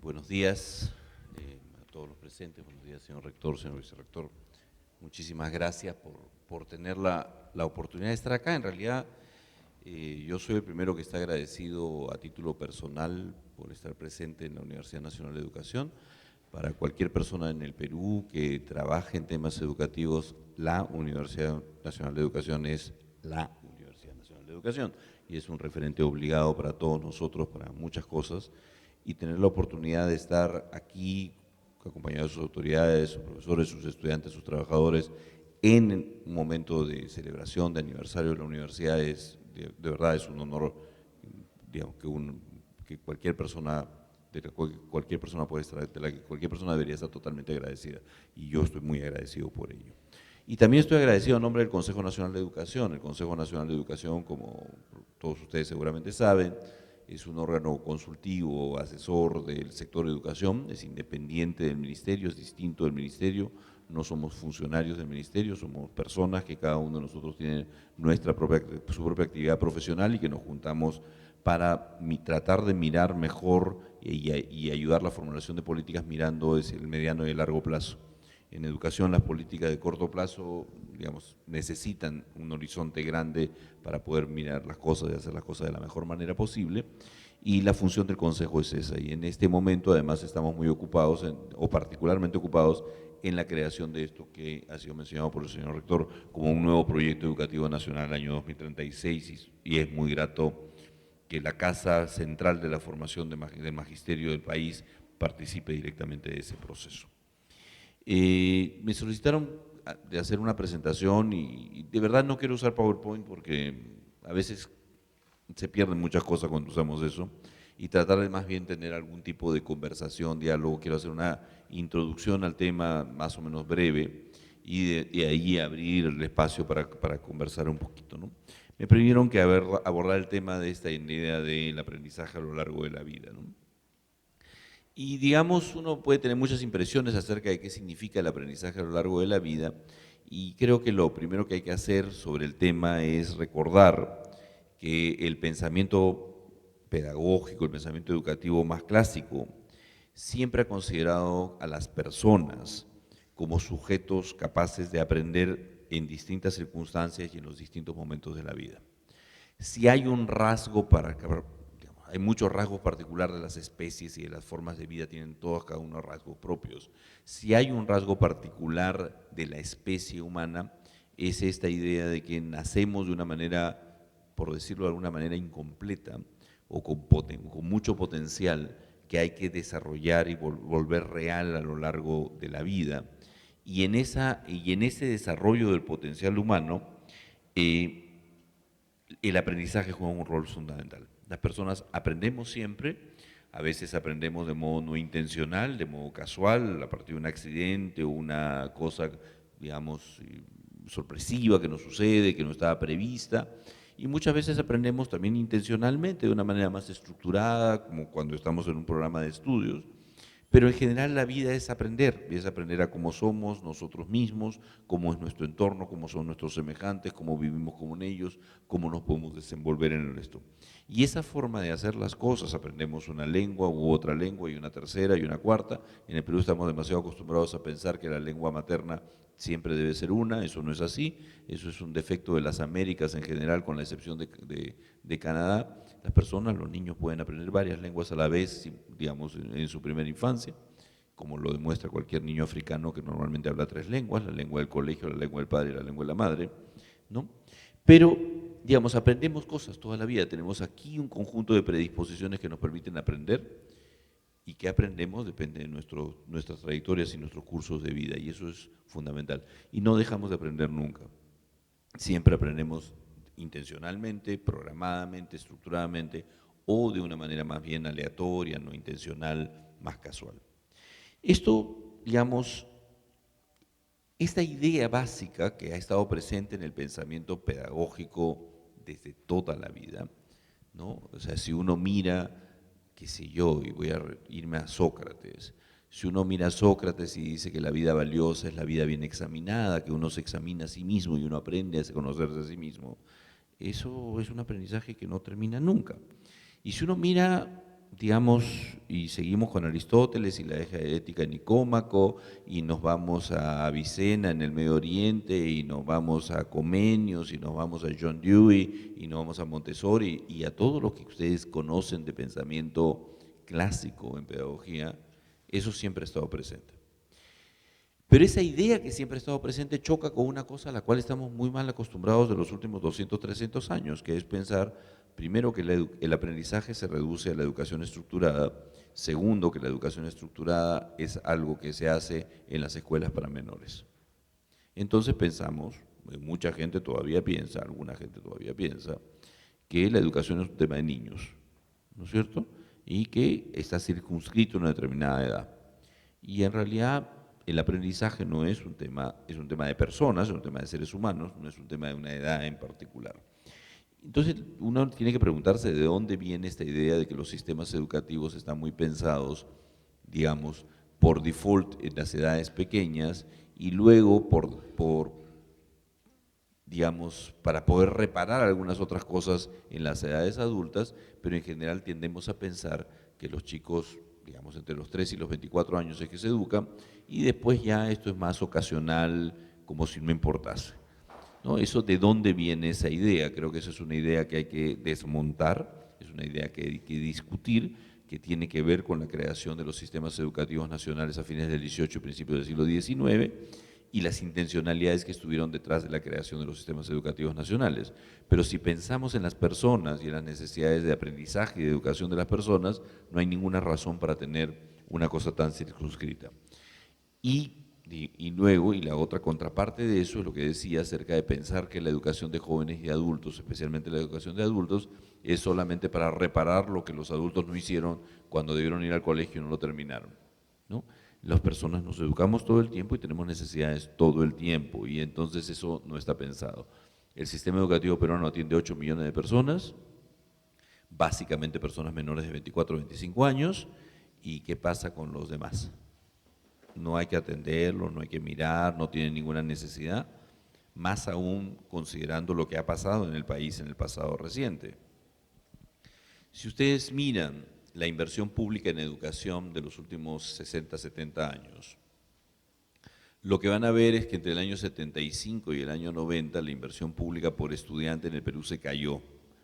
Buenos días a todos los presentes, buenos días señor rector, señor vicerrector. Muchísimas gracias por tener la oportunidad de estar acá. En realidad yo soy el primero que está agradecido a título personal por estar presente en la Universidad Nacional de Educación. Para cualquier persona en el Perú que trabaje en temas educativos, la Universidad Nacional de Educación es la Universidad Nacional de Educación y es un referente obligado para todos nosotros, para muchas cosas, y tener la oportunidad de estar aquí acompañado de sus autoridades, sus profesores, sus estudiantes, sus trabajadores, en un momento de celebración, de aniversario de la universidad, de verdad es un honor, digamos, que cualquier persona, cualquier persona puede estar, de la que cualquier persona debería estar totalmente agradecida, y yo estoy muy agradecido por ello. Y también estoy agradecido a nombre del Consejo Nacional de Educación. El Consejo Nacional de Educación, como todos ustedes seguramente saben, es un órgano consultivo, asesor del sector de educación, es independiente del ministerio, es distinto del ministerio, no somos funcionarios del ministerio, somos personas que cada uno de nosotros tiene su propia actividad profesional y que nos juntamos para tratar de mirar mejor y ayudar la formulación de políticas mirando el mediano y el largo plazo. En educación las políticas de corto plazo, digamos, necesitan un horizonte grande para poder mirar las cosas y hacer las cosas de la mejor manera posible, y la función del Consejo es esa. Y en este momento además estamos muy ocupados, o particularmente ocupados, en la creación de esto que ha sido mencionado por el señor rector como un nuevo proyecto educativo nacional año 2036, y es muy grato que la Casa Central de la Formación del Magisterio del país participe directamente de ese proceso. Me solicitaron de hacer una presentación y de verdad no quiero usar PowerPoint porque a veces se pierden muchas cosas cuando usamos eso, y tratar de más bien tener algún tipo de conversación, diálogo. Quiero hacer una introducción al tema más o menos breve y de ahí abrir el espacio para conversar un poquito, ¿no? Me pidieron que abordar el tema de esta idea del aprendizaje a lo largo de la vida, ¿no? Y digamos, uno puede tener muchas impresiones acerca de qué significa el aprendizaje a lo largo de la vida, y creo que lo primero que hay que hacer sobre el tema es recordar que el pensamiento pedagógico, el pensamiento educativo más clásico, siempre ha considerado a las personas como sujetos capaces de aprender en distintas circunstancias y en los distintos momentos de la vida. Si hay un rasgo hay muchos rasgos particulares de las especies y de las formas de vida, tienen todos cada uno rasgos propios. Si hay un rasgo particular de la especie humana, es esta idea de que nacemos de una manera, por decirlo de alguna manera, incompleta o con mucho potencial que hay que desarrollar y volver real a lo largo de la vida. Y en ese desarrollo del potencial humano, eh, el aprendizaje juega un rol fundamental. Las personas aprendemos siempre, a veces aprendemos de modo no intencional, de modo casual, a partir de un accidente o una cosa, digamos, sorpresiva que nos sucede, que no estaba prevista, y muchas veces aprendemos también intencionalmente, de una manera más estructurada, como cuando estamos en un programa de estudios. Pero en general la vida es aprender a cómo somos nosotros mismos, cómo es nuestro entorno, cómo son nuestros semejantes, cómo vivimos con ellos, cómo nos podemos desenvolver en el resto. Y esa forma de hacer las cosas, aprendemos una lengua u otra lengua y una tercera y una cuarta. En el Perú estamos demasiado acostumbrados a pensar que la lengua materna siempre debe ser una, eso no es así, eso es un defecto de las Américas en general, con la excepción de Canadá. Las personas, los niños pueden aprender varias lenguas a la vez, digamos, en su primera infancia, como lo demuestra cualquier niño africano que normalmente habla tres lenguas, la lengua del colegio, la lengua del padre y la lengua de la madre, ¿no? Pero, digamos, aprendemos cosas toda la vida, tenemos aquí un conjunto de predisposiciones que nos permiten aprender, y qué aprendemos depende de nuestras trayectorias y nuestros cursos de vida, y eso es fundamental. Y no dejamos de aprender nunca. Siempre aprendemos intencionalmente, programadamente, estructuradamente, o de una manera más bien aleatoria, no intencional, más casual. Esto, digamos, esta idea básica que ha estado presente en el pensamiento pedagógico desde toda la vida, ¿no? O sea, si uno mira, qué sé yo, y voy a irme a Sócrates, si uno mira a Sócrates y dice que la vida valiosa es la vida bien examinada, que uno se examina a sí mismo y uno aprende a conocerse a sí mismo, eso es un aprendizaje que no termina nunca. Y si uno mira digamos, y seguimos con Aristóteles y la ética de Nicómaco, y nos vamos a Avicena en el Medio Oriente, y nos vamos a Comenius, y nos vamos a John Dewey, y nos vamos a Montessori, y a todo lo que ustedes conocen de pensamiento clásico en pedagogía, eso siempre ha estado presente. Pero esa idea que siempre ha estado presente choca con una cosa a la cual estamos muy mal acostumbrados de los últimos 200, 300 años, que es pensar, primero, que el aprendizaje se reduce a la educación estructurada, segundo, que la educación estructurada es algo que se hace en las escuelas para menores. Entonces pensamos, mucha gente todavía piensa, alguna gente todavía piensa, que la educación es un tema de niños, ¿no es cierto? Y que está circunscrito a una determinada edad. Y en realidad el aprendizaje no es un tema de personas, es un tema de seres humanos, no es un tema de una edad en particular. Entonces uno tiene que preguntarse de dónde viene esta idea de que los sistemas educativos están muy pensados, digamos, por default en las edades pequeñas y luego digamos, para poder reparar algunas otras cosas en las edades adultas, pero en general tendemos a pensar que los chicos, digamos, entre los 3 y los 24 años es que se educan, y después ya esto es más ocasional, como si no importase, ¿no? Eso, ¿de dónde viene esa idea? Creo que esa es una idea que hay que desmontar, es una idea que hay que discutir, que tiene que ver con la creación de los sistemas educativos nacionales a fines del XVIII y principios del siglo XIX, y las intencionalidades que estuvieron detrás de la creación de los sistemas educativos nacionales. Pero si pensamos en las personas y en las necesidades de aprendizaje y de educación de las personas, no hay ninguna razón para tener una cosa tan circunscrita. Y luego, y la otra contraparte de eso es lo que decía acerca de pensar que la educación de jóvenes y adultos, especialmente la educación de adultos, es solamente para reparar lo que los adultos no hicieron cuando debieron ir al colegio y no lo terminaron, ¿no? Las personas nos educamos todo el tiempo y tenemos necesidades todo el tiempo, y entonces eso no está pensado. El sistema educativo peruano atiende 8 millones de personas, básicamente personas menores de 24 o 25 años, ¿y qué pasa con los demás? No hay que atenderlos, no hay que mirar, no tienen ninguna necesidad, más aún considerando lo que ha pasado en el país en el pasado reciente. Si ustedes miran la inversión pública en educación de los últimos 60, 70 años, lo que van a ver es que entre el año 75 y el año 90 la inversión pública por estudiante en el Perú se cayó.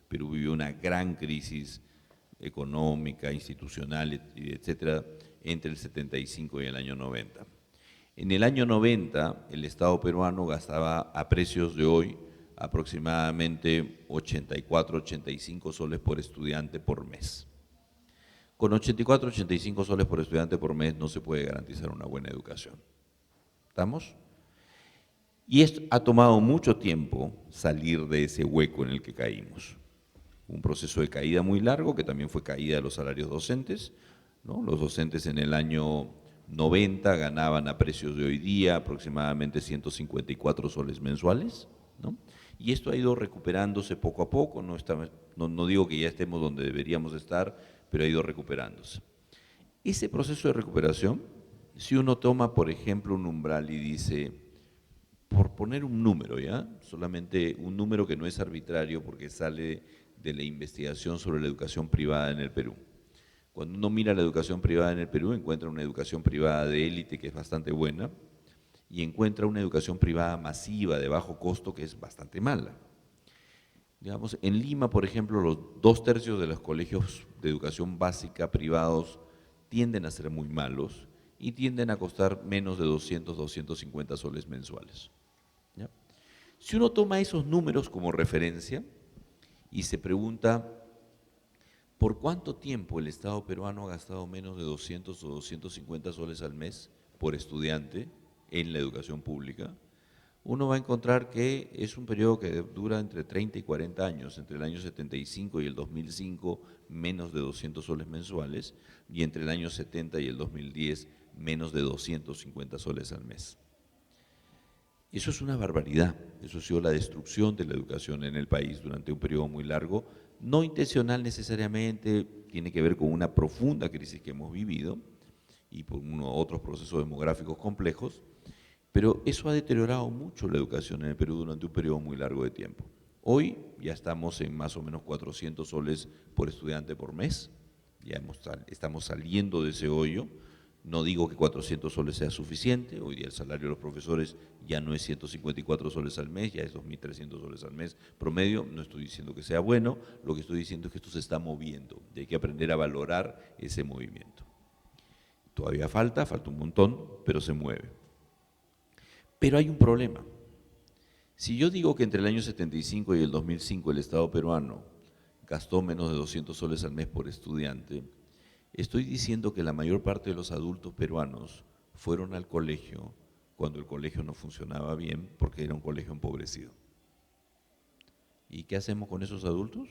Perú vivió una gran crisis económica, institucional, etcétera, entre el 75 y el año 90. En el año 90, el Estado peruano gastaba a precios de hoy aproximadamente 84, 85 soles por estudiante por mes. Con 84, 85 soles por estudiante por mes no se puede garantizar una buena educación. ¿Estamos? Y esto ha tomado mucho tiempo salir de ese hueco en el que caímos. Un proceso de caída muy largo, que también fue caída de los salarios docentes, ¿no? Los docentes en el año 90 ganaban a precios de hoy día aproximadamente 154 soles mensuales, ¿no? Y esto ha ido recuperándose poco a poco, no digo que ya estemos donde deberíamos estar, pero ha ido recuperándose. Ese proceso de recuperación, si uno toma, por ejemplo, un umbral y dice, por poner un número, ¿ya? Solamente un número que no es arbitrario porque sale de la investigación sobre la educación privada en el Perú. Cuando uno mira la educación privada en el Perú, encuentra una educación privada de élite que es bastante buena y encuentra una educación privada masiva de bajo costo que es bastante mala. Digamos, en Lima, por ejemplo, los 2/3 de los colegios de educación básica privados tienden a ser muy malos y tienden a costar menos de 200, 250 soles mensuales, ¿ya? Si uno toma esos números como referencia y se pregunta ¿por cuánto tiempo el Estado peruano ha gastado menos de 200 o 250 soles al mes por estudiante en la educación pública? Uno va a encontrar que es un periodo que dura entre 30 y 40 años, entre el año 75 y el 2005 menos de 200 soles mensuales, y entre el año 70 y el 2010 menos de 250 soles al mes. Eso es una barbaridad, eso ha sido la destrucción de la educación en el país durante un periodo muy largo, no intencional necesariamente, tiene que ver con una profunda crisis que hemos vivido y por otros procesos demográficos complejos, pero eso ha deteriorado mucho la educación en el Perú durante un periodo muy largo de tiempo. Hoy ya estamos en más o menos 400 soles por estudiante por mes, estamos saliendo de ese hoyo. No digo que 400 soles sea suficiente, hoy día el salario de los profesores ya no es 154 soles al mes, ya es 2.300 soles al mes promedio, no estoy diciendo que sea bueno, lo que estoy diciendo es que esto se está moviendo y hay que aprender a valorar ese movimiento. Todavía falta un montón, pero se mueve. Pero hay un problema. Si yo digo que entre el año 75 y el 2005 el Estado peruano gastó menos de 200 soles al mes por estudiante, estoy diciendo que la mayor parte de los adultos peruanos fueron al colegio cuando el colegio no funcionaba bien porque era un colegio empobrecido. ¿Y qué hacemos con esos adultos?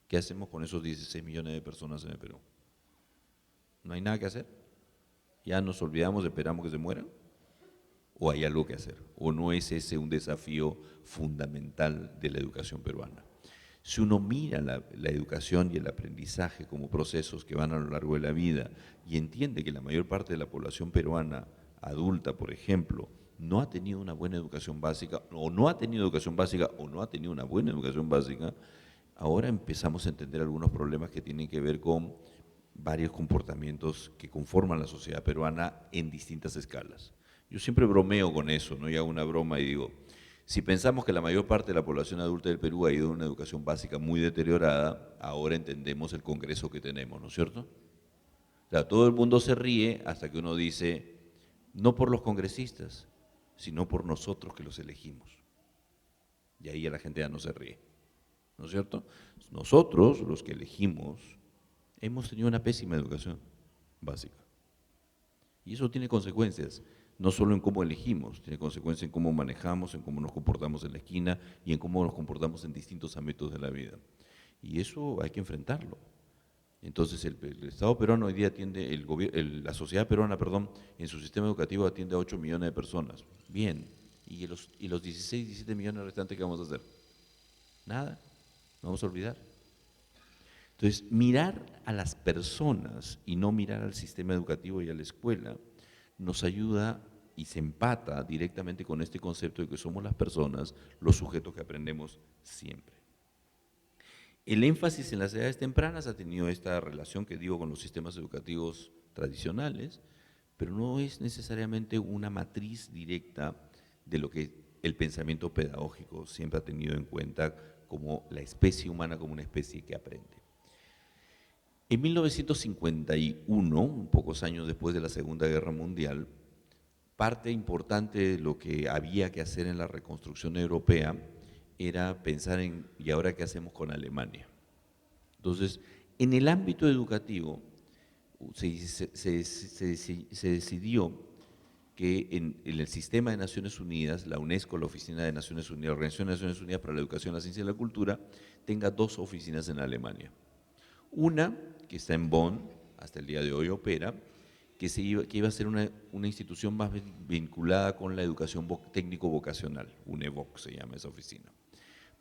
¿Qué hacemos con esos 16 millones de personas en el Perú? ¿No hay nada que hacer? ¿Ya nos olvidamos, esperamos que se mueran? ¿O hay algo que hacer? ¿O no es ese un desafío fundamental de la educación peruana? Si uno mira la educación y el aprendizaje como procesos que van a lo largo de la vida y entiende que la mayor parte de la población peruana adulta, por ejemplo, no ha tenido una buena educación básica, o no ha tenido educación básica, o no ha tenido una buena educación básica, ahora empezamos a entender algunos problemas que tienen que ver con varios comportamientos que conforman la sociedad peruana en distintas escalas. Yo siempre bromeo con eso, ¿no? Y hago una broma y digo, si pensamos que la mayor parte de la población adulta del Perú ha ido a una educación básica muy deteriorada, ahora entendemos el Congreso que tenemos, ¿no es cierto? O sea, todo el mundo se ríe hasta que uno dice, no por los congresistas, sino por nosotros que los elegimos. Y ahí la gente ya no se ríe, ¿no es cierto? Nosotros, los que elegimos, hemos tenido una pésima educación básica. Y eso tiene consecuencias, no solo en cómo elegimos, tiene consecuencias en cómo manejamos, en cómo nos comportamos en la esquina y en cómo nos comportamos en distintos ámbitos de la vida. Y eso hay que enfrentarlo. Entonces el Estado peruano hoy día atiende, la sociedad peruana, perdón, en su sistema educativo atiende a 8 millones de personas. Bien, ¿y los 16, 17 millones restantes qué vamos a hacer? Nada, vamos a olvidar. Entonces, mirar a las personas y no mirar al sistema educativo y a la escuela nos ayuda y se empata directamente con este concepto de que somos las personas los sujetos que aprendemos siempre. El énfasis en las edades tempranas ha tenido esta relación que digo con los sistemas educativos tradicionales, pero no es necesariamente una matriz directa de lo que el pensamiento pedagógico siempre ha tenido en cuenta como la especie humana como una especie que aprende. En 1951, pocos años después de la Segunda Guerra Mundial, parte importante de lo que había que hacer en la reconstrucción europea era pensar en, ¿y ahora qué hacemos con Alemania? Entonces, en el ámbito educativo se decidió que en el sistema de Naciones Unidas, la UNESCO, la Oficina de Naciones Unidas, la Organización de Naciones Unidas para la Educación, la Ciencia y la Cultura, tenga 2 oficinas en Alemania. Una, que está en Bonn, hasta el día de hoy opera, que iba a ser una institución más vinculada con la educación técnico-vocacional, UNEVOC se llama esa oficina.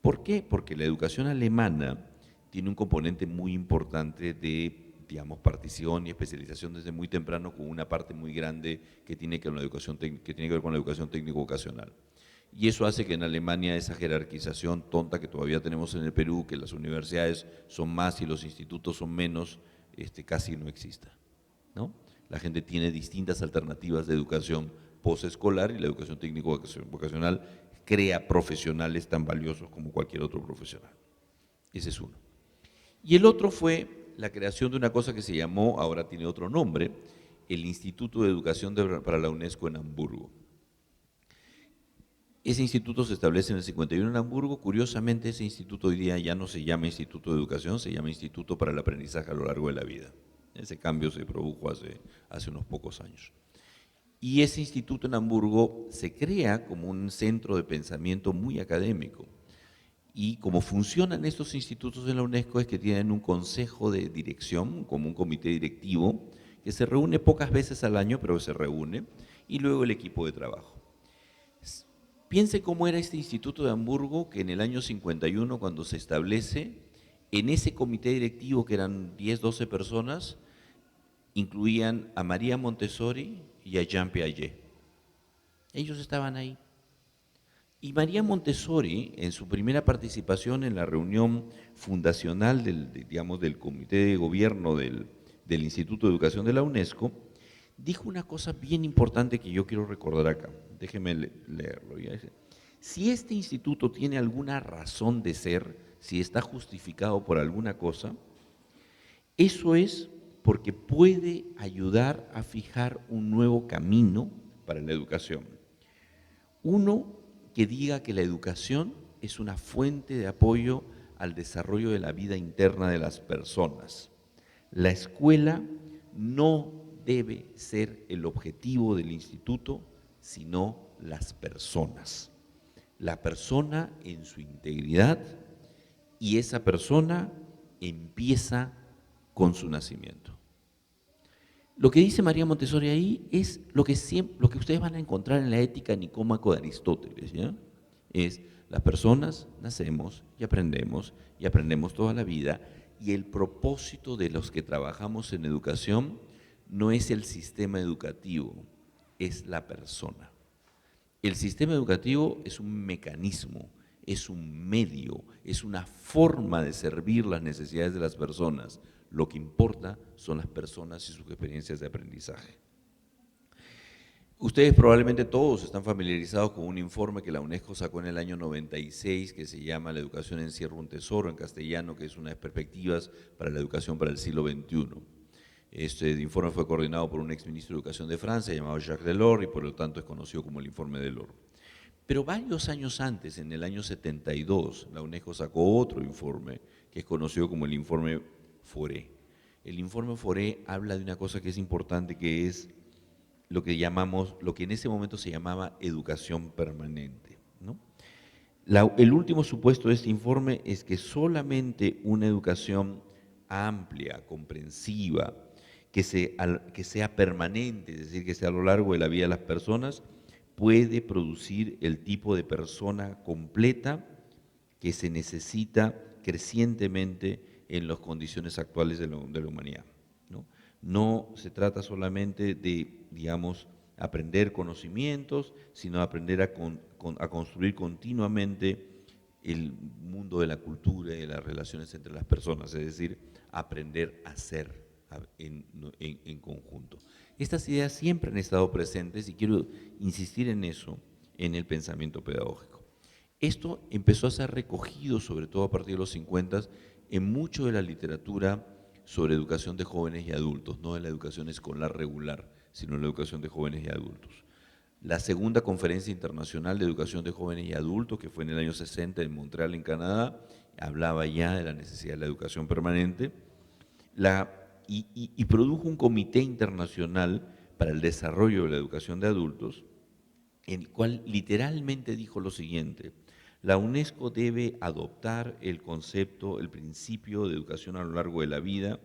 ¿Por qué? Porque la educación alemana tiene un componente muy importante de, digamos, partición y especialización desde muy temprano, con una parte muy grande que tiene que ver con la educación técnico-vocacional. Y eso hace que en Alemania esa jerarquización tonta que todavía tenemos en el Perú, que las universidades son más y los institutos son menos, casi no exista, ¿no? La gente tiene distintas alternativas de educación posescolar y la educación técnico-vocacional crea profesionales tan valiosos como cualquier otro profesional. Ese es uno. Y el otro fue la creación de una cosa que se llamó, ahora tiene otro nombre, el Instituto de Educación para la UNESCO en Hamburgo. Ese instituto se establece en el 51 en Hamburgo. Curiosamente, ese instituto hoy día ya no se llama Instituto de Educación, se llama Instituto para el Aprendizaje a lo Largo de la Vida. Ese cambio se produjo hace unos pocos años. Y ese instituto en Hamburgo se crea como un centro de pensamiento muy académico. Y como funcionan estos institutos en la UNESCO es que tienen un consejo de dirección, como un comité directivo, que se reúne pocas veces al año, pero se reúne, y luego el equipo de trabajo. Piense cómo era este Instituto de Hamburgo, que en el año 51, cuando se establece, en ese comité directivo, que eran 10, 12 personas, incluían a María Montessori y a Jean Piaget. Ellos estaban ahí. Y María Montessori, en su primera participación en la reunión fundacional del Comité de Gobierno del Instituto de Educación de la UNESCO, dijo una cosa bien importante que yo quiero recordar acá. Déjeme leerlo. ¿Ya? Si este instituto tiene alguna razón de ser, si está justificado por alguna cosa, eso es porque puede ayudar a fijar un nuevo camino para la educación. Uno que diga que la educación es una fuente de apoyo al desarrollo de la vida interna de las personas. La escuela no debe ser el objetivo del instituto, sino las personas. La persona en su integridad, y esa persona empieza con su nacimiento. Lo que dice María Montessori ahí es lo que ustedes van a encontrar en la Ética Nicómaco de Aristóteles, ¿ya? Es las personas nacemos y aprendemos toda la vida, y el propósito de los que trabajamos en educación no es el sistema educativo, es la persona. El sistema educativo es un mecanismo, es un medio, es una forma de servir las necesidades de las personas. Lo que importa son las personas y sus experiencias de aprendizaje. Ustedes probablemente todos están familiarizados con un informe que la UNESCO sacó en el año 96 que se llama La educación encierra un tesoro en castellano, que es una de las perspectivas para la educación para el siglo XXI. Este informe fue coordinado por un exministro de Educación de Francia llamado Jacques Delors y por lo tanto es conocido como el informe Delors. Pero varios años antes, en el año 72, la UNESCO sacó otro informe que es conocido como el informe Fauré. El informe Fauré habla de una cosa que es importante, que es lo que en ese momento se llamaba educación permanente, ¿no? El último supuesto de este informe es que solamente una educación amplia, comprensiva, que sea permanente, es decir, que sea a lo largo de la vida de las personas, puede producir el tipo de persona completa que se necesita crecientemente en las condiciones actuales de la humanidad, ¿no? No se trata solamente de, digamos, aprender conocimientos, sino de aprender a construir continuamente el mundo de la cultura y de las relaciones entre las personas, es decir, aprender a ser en conjunto. Estas ideas siempre han estado presentes y quiero insistir en eso en el pensamiento pedagógico. Esto empezó a ser recogido, sobre todo a partir de los 50, en mucho de la literatura sobre educación de jóvenes y adultos, no de la educación escolar regular, sino la educación de jóvenes y adultos. La segunda conferencia internacional de educación de jóvenes y adultos, que fue en el año 60 en Montreal, en Canadá, hablaba ya de la necesidad de la educación permanente, y produjo un comité internacional para el desarrollo de la educación de adultos, en el cual literalmente dijo lo siguiente: la UNESCO debe adoptar el concepto, el principio de educación a lo largo de la vida,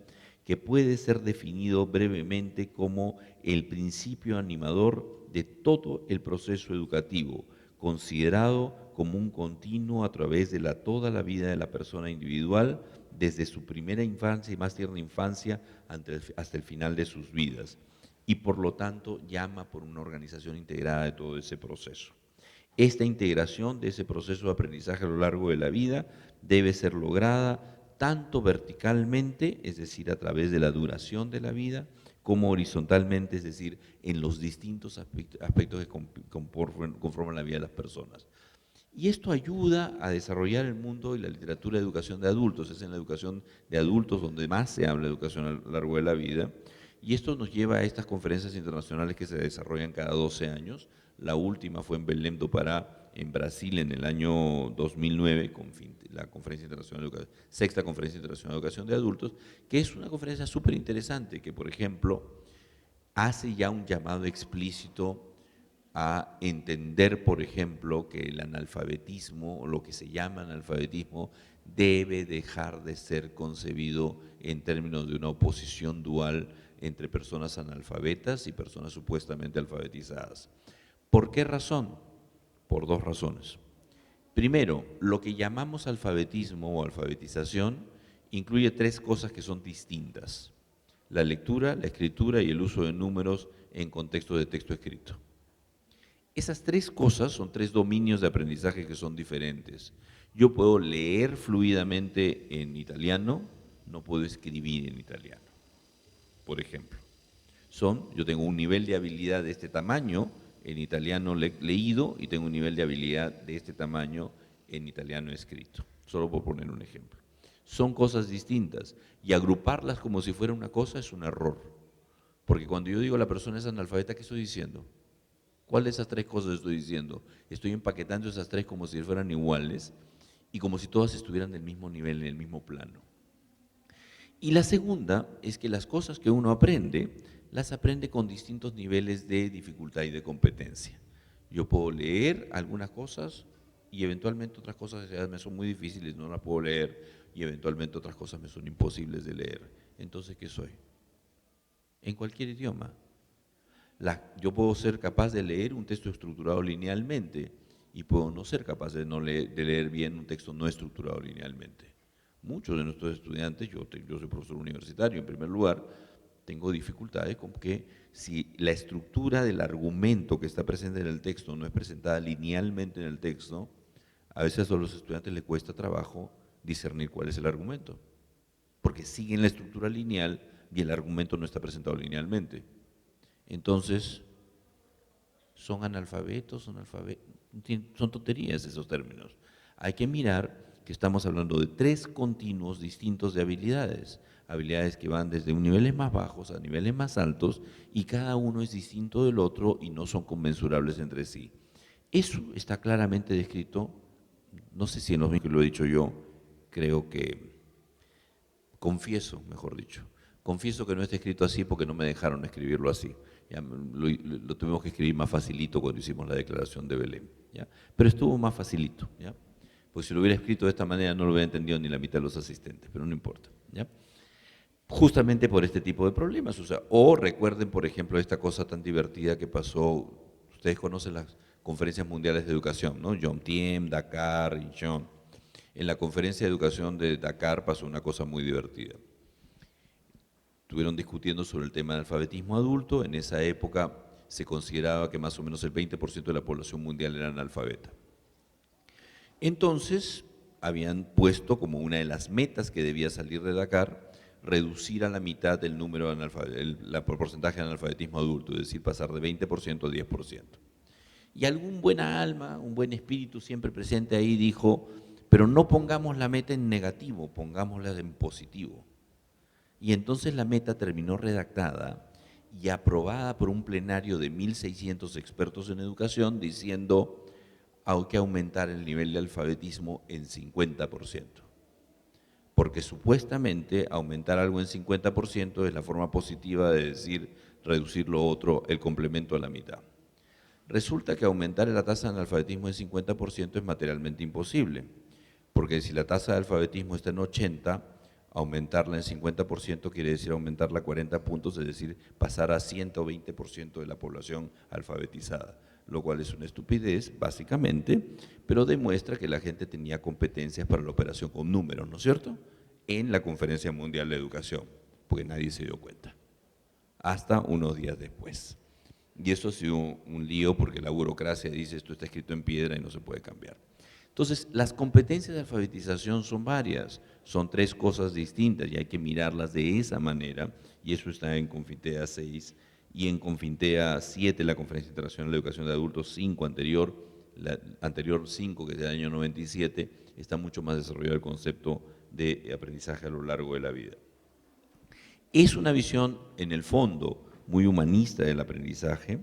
que puede ser definido brevemente como el principio animador de todo el proceso educativo, considerado como un continuo a través de toda la vida de la persona individual, desde su primera infancia y más tierna infancia hasta el final de sus vidas, y por lo tanto llama por una organización integrada de todo ese proceso. Esta integración de ese proceso de aprendizaje a lo largo de la vida debe ser lograda tanto verticalmente, es decir, a través de la duración de la vida, como horizontalmente, es decir, en los distintos aspectos que conforman la vida de las personas. Y esto ayuda a desarrollar el mundo y la literatura de educación de adultos. Es en la educación de adultos donde más se habla de educación a lo largo de la vida. Y esto nos lleva a estas conferencias internacionales que se desarrollan cada 12 años. La última fue en Belém do Pará, en Brasil, en el año 2009, la Conferencia Internacional de Sexta Conferencia Internacional de Educación de Adultos, que es una conferencia súper interesante que, por ejemplo, hace ya un llamado explícito a entender, por ejemplo, que el analfabetismo, o lo que se llama analfabetismo, debe dejar de ser concebido en términos de una oposición dual entre personas analfabetas y personas supuestamente alfabetizadas. ¿Por qué razón? Por dos razones. Primero, lo que llamamos alfabetismo o alfabetización incluye tres cosas que son distintas: la lectura, la escritura y el uso de números en contexto de texto escrito. Esas tres cosas son tres dominios de aprendizaje que son diferentes. Yo puedo leer fluidamente en italiano, no puedo escribir en italiano, por ejemplo. Yo tengo un nivel de habilidad de este tamaño en italiano leído y tengo un nivel de habilidad de este tamaño en italiano escrito, solo por poner un ejemplo. Son cosas distintas y agruparlas como si fuera una cosa es un error, porque cuando yo digo la persona es analfabeta, ¿qué estoy diciendo? ¿Cuál de esas tres cosas estoy diciendo? Estoy empaquetando esas tres como si fueran iguales y como si todas estuvieran del mismo nivel, en el mismo plano. Y la segunda es que las cosas que uno aprende, las aprende con distintos niveles de dificultad y de competencia. Yo puedo leer algunas cosas y eventualmente otras cosas ya me son muy difíciles, no las puedo leer, y eventualmente otras cosas me son imposibles de leer. Entonces, ¿qué soy? En cualquier idioma. Yo puedo ser capaz de leer un texto estructurado linealmente y puedo no ser capaz de leer bien un texto no estructurado linealmente. Muchos de nuestros estudiantes, yo soy profesor universitario en primer lugar, tengo dificultades con que si la estructura del argumento que está presente en el texto no es presentada linealmente en el texto, a veces a los estudiantes les cuesta trabajo discernir cuál es el argumento, porque siguen la estructura lineal y el argumento no está presentado linealmente. Entonces, ¿son analfabetos? Son tonterías esos términos. Hay que mirar que estamos hablando de tres continuos distintos de habilidades, habilidades que van desde niveles más bajos a niveles más altos y cada uno es distinto del otro y no son conmensurables entre sí. Eso está claramente descrito, no sé si en los que lo he dicho yo, creo que, mejor dicho, confieso que no está escrito así porque no me dejaron escribirlo así. Ya, lo tuvimos que escribir más facilito cuando hicimos la declaración de Belén, ¿ya? Pero estuvo más facilito, ¿ya? Pues si lo hubiera escrito de esta manera no lo hubiera entendido ni la mitad de los asistentes, pero no importa, ¿ya? Justamente por este tipo de problemas, o recuerden, por ejemplo, esta cosa tan divertida que pasó, ustedes conocen las conferencias mundiales de educación, ¿no? Yom Dakar, Incheon. En la conferencia de educación de Dakar pasó una cosa muy divertida. Estuvieron discutiendo sobre el tema del alfabetismo adulto. En esa época se consideraba que más o menos el 20% de la población mundial era analfabeta. Entonces, habían puesto como una de las metas que debía salir de Dakar, reducir a la mitad el número de porcentaje de analfabetismo adulto, es decir, pasar de 20% a 10%. Y algún buena alma, un buen espíritu siempre presente ahí dijo, pero no pongamos la meta en negativo, pongámosla en positivo. Y entonces la meta terminó redactada y aprobada por un plenario de 1.600 expertos en educación diciendo hay que aumentar el nivel de alfabetismo en 50%. Porque supuestamente aumentar algo en 50% es la forma positiva de decir reducir lo otro, el complemento a la mitad. Resulta que aumentar la tasa de analfabetismo en 50% es materialmente imposible, porque si la tasa de alfabetismo está en 80, aumentarla en 50% quiere decir aumentarla a 40 puntos, es decir, pasar a 120% de la población alfabetizada, lo cual es una estupidez, básicamente, pero demuestra que la gente tenía competencias para la operación con números, ¿no es cierto?, en la Conferencia Mundial de Educación, porque nadie se dio cuenta, hasta unos días después. Y eso ha sido un lío porque la burocracia dice esto está escrito en piedra y no se puede cambiar. Entonces, las competencias de alfabetización son varias, son tres cosas distintas y hay que mirarlas de esa manera, y eso está en Confintea 6 y en Confintea 7, la Conferencia Internacional de Educación de Adultos 5 anterior, la anterior 5, que es del año 97, está mucho más desarrollado el concepto de aprendizaje a lo largo de la vida. Es una visión, en el fondo, muy humanista del aprendizaje,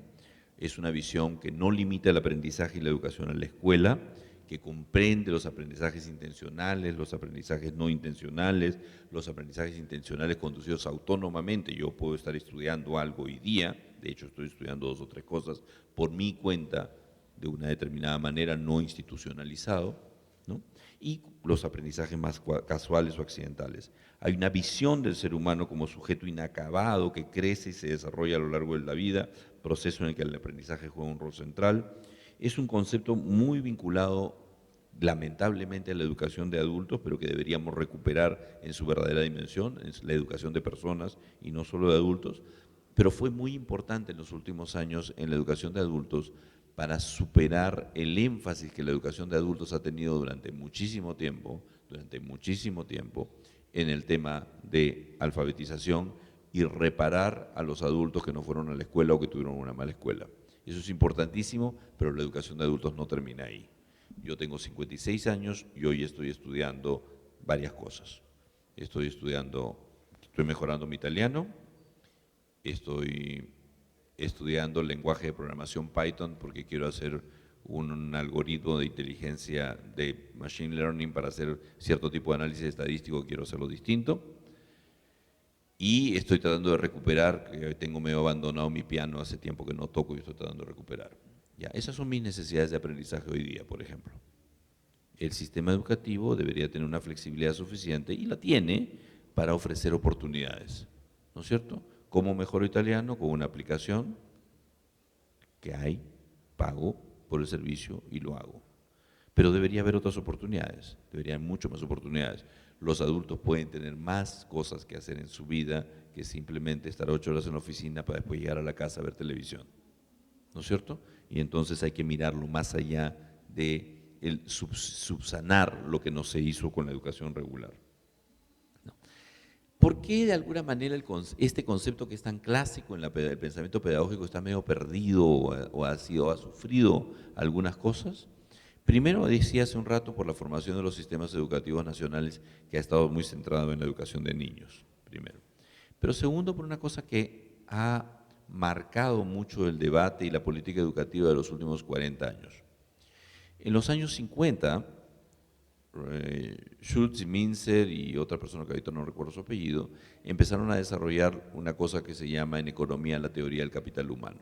es una visión que no limita el aprendizaje y la educación a la escuela, que comprende los aprendizajes intencionales, los aprendizajes no intencionales, los aprendizajes intencionales conducidos autónomamente. Yo puedo estar estudiando algo hoy día, de hecho estoy estudiando 2 o 3 cosas por mi cuenta, de una determinada manera, no institucionalizado, ¿no? Y los aprendizajes más casuales o accidentales. Hay una visión del ser humano como sujeto inacabado que crece y se desarrolla a lo largo de la vida, proceso en el que el aprendizaje juega un rol central. Es un concepto muy vinculado, lamentablemente, a la educación de adultos, pero que deberíamos recuperar en su verdadera dimensión, es la educación de personas y no solo de adultos, pero fue muy importante en los últimos años en la educación de adultos para superar el énfasis que la educación de adultos ha tenido durante muchísimo tiempo en el tema de alfabetización y reparar a los adultos que no fueron a la escuela o que tuvieron una mala escuela. Eso es importantísimo, pero la educación de adultos no termina ahí. Yo tengo 56 años y hoy estoy estudiando varias cosas. Estoy mejorando mi italiano, estoy estudiando el lenguaje de programación Python porque quiero hacer un algoritmo de inteligencia de Machine Learning para hacer cierto tipo de análisis estadístico, quiero hacerlo distinto. Y estoy tratando de recuperar, que tengo medio abandonado mi piano, hace tiempo que no toco y estoy tratando de recuperar. Ya, esas son mis necesidades de aprendizaje hoy día, por ejemplo. El sistema educativo debería tener una flexibilidad suficiente, y la tiene, para ofrecer oportunidades, ¿no es cierto? ¿Cómo mejoro italiano? Con una aplicación que hay, pago por el servicio y lo hago. Pero debería haber otras oportunidades, debería haber mucho más oportunidades. Los adultos pueden tener más cosas que hacer en su vida que simplemente estar 8 horas en la oficina para después llegar a la casa a ver televisión, ¿no es cierto? Y entonces hay que mirarlo más allá de subsanar lo que no se hizo con la educación regular. ¿No? ¿Por qué de alguna manera este concepto que es tan clásico en el pensamiento pedagógico está medio perdido o ha sufrido algunas cosas? Primero, decía hace un rato, por la formación de los sistemas educativos nacionales, que ha estado muy centrado en la educación de niños, primero. Pero segundo, por una cosa que ha marcado mucho el debate y la política educativa de los últimos 40 años. En los años 50, Schultz y Minzer y otra persona que ahorita no recuerdo su apellido, empezaron a desarrollar una cosa que se llama en economía la teoría del capital humano.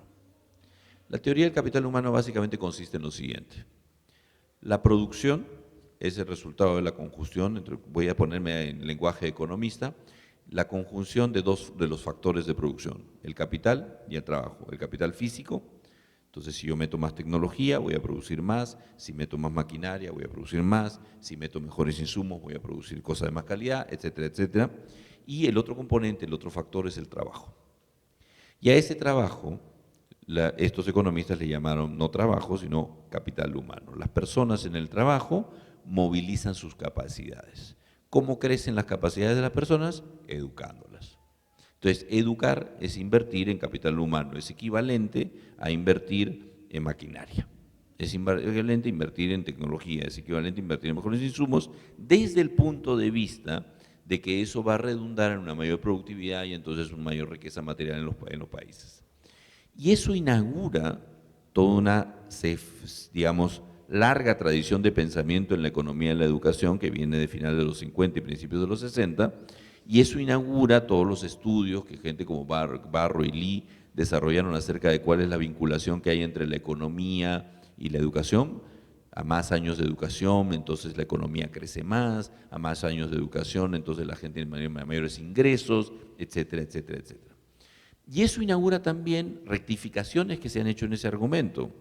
La teoría del capital humano básicamente consiste en lo siguiente. La producción es el resultado de la conjunción, voy a ponerme en lenguaje economista, la conjunción de dos de los factores de producción, el capital y el trabajo. El capital físico, entonces si yo meto más tecnología voy a producir más, si meto más maquinaria voy a producir más, si meto mejores insumos voy a producir cosas de más calidad, etcétera, etcétera. Y el otro componente, el otro factor es el trabajo. Y a ese trabajo, estos economistas le llamaron no trabajo, sino capital humano. Las personas en el trabajo movilizan sus capacidades. ¿Cómo crecen las capacidades de las personas? Educándolas. Entonces, educar es invertir en capital humano, es equivalente a invertir en maquinaria, es equivalente a invertir en tecnología, es equivalente a invertir en mejores insumos, desde el punto de vista de que eso va a redundar en una mayor productividad y entonces una mayor riqueza material en los países. Y eso inaugura toda una, digamos, larga tradición de pensamiento en la economía y la educación que viene de finales de los 50 y principios de los 60, y eso inaugura todos los estudios que gente como Barro y Lee desarrollaron acerca de cuál es la vinculación que hay entre la economía y la educación. A más años de educación, entonces la economía crece más, a más años de educación, entonces la gente tiene mayores ingresos, etcétera, etcétera, etcétera. Y eso inaugura también rectificaciones que se han hecho en ese argumento.